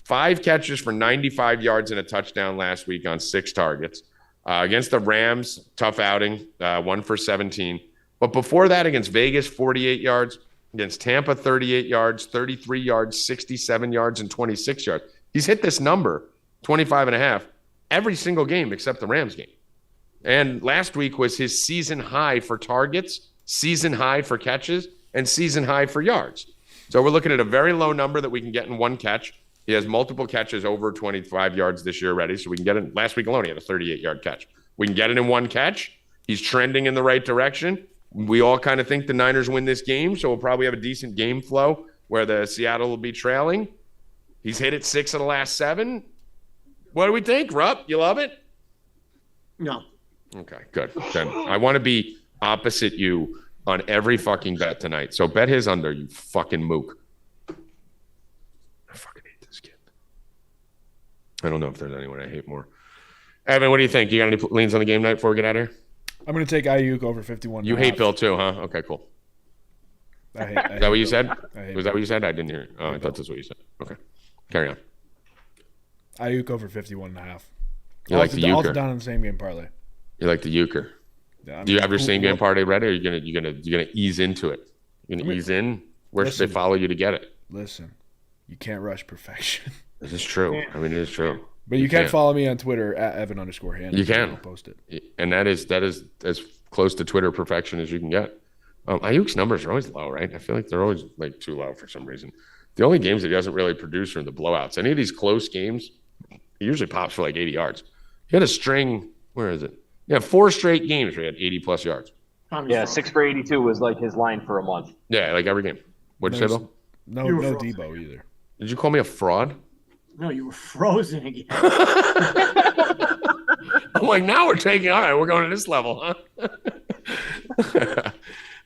S2: 5 catches for 95 yards and a touchdown last week on 6 targets. Against the Rams, tough outing, 1 for 17. But before that, against Vegas, 48 yards. Against Tampa, 38 yards, 33 yards, 67 yards, and 26 yards. He's hit this number, 25 and a half, every single game except the Rams game. And last week was his season high for targets, season high for catches, and season high for yards. So we're looking at a very low number that we can get in one catch. He has multiple catches over 25 yards this year already, so we can get it. Last week alone, he had a 38-yard catch. We can get it in one catch, He's trending in the right direction. We all kind of think the Niners win this game, so we'll probably have a decent game flow where the Seattle will be trailing. He's hit it 6 of the last 7. What do we think, Rupp? You love it?
S3: No.
S2: Okay, good. Then I want to be opposite you on every fucking bet tonight. So bet his under, you fucking mook. I fucking hate this kid. I don't know if there's anyone I hate more. Evan, what do you think? You got any leans on the game night before we get out of here?
S1: I'm going to take Ayuk over 51.
S2: You hate Bill too, huh? Okay, cool.
S1: I
S2: Is that what you said? Was that
S1: Bill.
S2: what you said? I didn't hear it. Oh, I thought that's what you said. Okay. Carry on.
S1: Ayuk over 51.5.
S2: You like the
S1: Also
S2: euchre?
S1: down in the same game parlay.
S2: You like the euchre?
S1: Yeah, I mean,
S2: Do you have your same game
S1: what-
S2: parlay ready, or are you gonna ease into it? You gonna ease in? Where should they
S1: Listen.
S2: follow you to get it?
S1: Listen, you can't rush perfection.
S2: This is true. I mean, it is true.
S1: But you can follow me on Twitter at Evan_Hand.
S2: You can.
S1: I'll post it.
S2: And that is as close to Twitter perfection as you can get. Ayuk's numbers are always low, right? I feel like they're always like too low for some reason. The only games that he doesn't really produce are the blowouts. Any of these close games, he usually pops for like 80 yards. He had a string. Where is it? Yeah, 4 straight games where he had 80+ yards.
S7: Yeah, 6 for 82 was like his line for a month.
S2: Yeah, like every game. What'd you say, Bill?
S1: No
S3: You were
S1: Debo either.
S2: Did you call me a fraud?
S3: No, you were frozen again.
S2: I'm like, now we're taking. All right, we're going to this level, huh?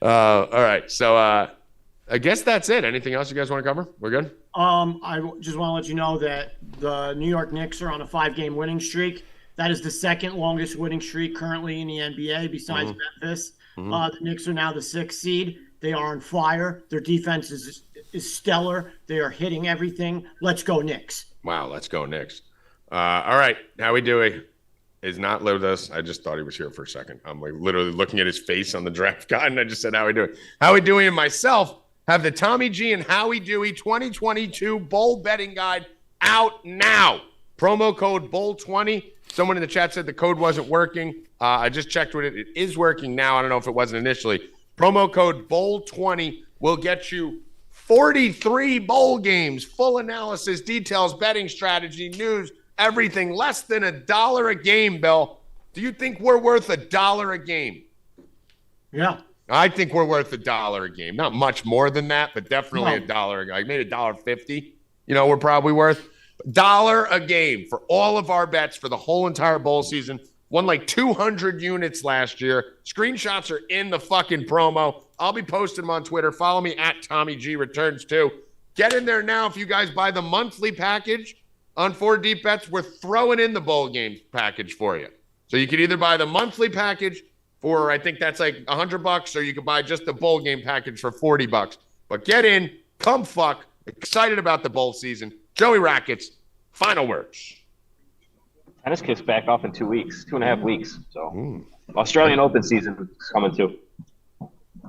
S2: All right, so I guess that's it. Anything else you guys want to cover? We're good.
S3: I just want to let you know that the New York Knicks are on a 5-game winning streak. That is the second longest winning streak currently in the NBA besides Memphis. The Knicks are now the 6th seed. They are on fire. Their defense is stellar. They are hitting everything. Let's go Knicks.
S2: Wow, let's go Knicks. All right, Howie Dewey is not with us. I just thought he was here for a second. I'm like literally looking at his face on the draft guide, and I just said, Howie Dewey. Howie Dewey and myself have the Tommy G and Howie Dewey 2022 Bowl Betting Guide out now. Promo code BOWL20. Someone in the chat said the code wasn't working. I just checked with it. It is working now. I don't know if it wasn't initially. Promo code BOWL20 will get you 43 bowl games, full analysis, details, betting strategy, news, everything. Less than $1 a game, Bill. Do you think we're worth $1 a game?
S3: Yeah.
S2: I think we're worth $1 a game. Not much more than that, but definitely $1. I made $1.50. You know, we're probably worth $1 a game for all of our bets for the whole entire bowl season. Won like 200 units last year. Screenshots are in the fucking promo. I'll be posting them on Twitter. Follow me at Tommy G Returns too. Get in there now. If you guys buy the monthly package on 4 Deep Bets, we're throwing in the bowl games package for you. So you can either buy the monthly package for, I think that's like $100, or you can buy just the bowl game package for $40. But get in, come fuck. Excited about the bowl season. Joey Rackets, final words.
S7: Tennis kicks back off in 2 weeks, 2.5 weeks. So Australian Open season is coming too.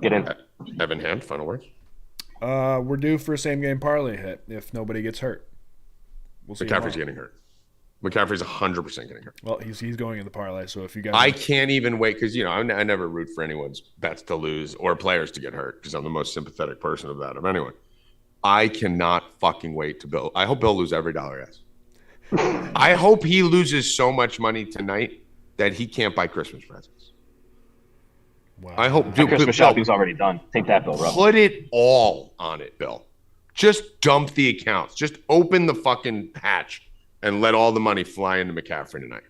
S7: Get in.
S2: Evan Hand, final words.
S1: We're due for a same game parlay hit if nobody gets hurt. We'll see.
S2: McCaffrey's
S1: tomorrow.
S2: getting hurt. McCaffrey's 100% getting hurt.
S1: Well, he's going in the parlay. So if you guys,
S2: I can't even wait because, you know, I never root for anyone's bets to lose or players to get hurt because I'm the most sympathetic person of that of anyone. I cannot fucking wait to Bill. I hope Bill loses every dollar he has. I hope he loses so much money tonight that he can't buy Christmas presents.
S1: wow.
S2: I hope.
S7: My
S2: Dude,
S7: Christmas
S2: Bill,
S7: shopping's already done. Take that, Bill Rupp.
S2: put it all on it, Bill. Just dump the accounts. Just open the fucking hatch and let all the money fly into McCaffrey tonight.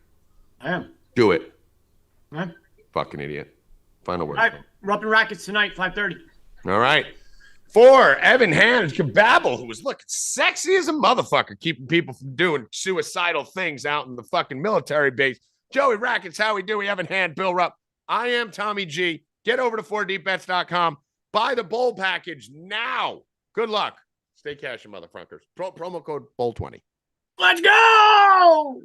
S3: I am.
S2: Do it.
S3: All right.
S2: Fucking idiot. Final word.
S3: All right. Rupp and Rackets tonight, 5:30.
S2: All right. For Evan Hand, Kababble, who was looking sexy as a motherfucker, keeping people from doing suicidal things out in the fucking military base. Joey Rackets, Howie Dewey, Evan Hand, Bill Rupp. I am Tommy G. Get over to 4deepbets.com. Buy the bowl package now. Good luck. Stay cashin', motherfuckers. Promo code BOWL20.
S3: Let's go!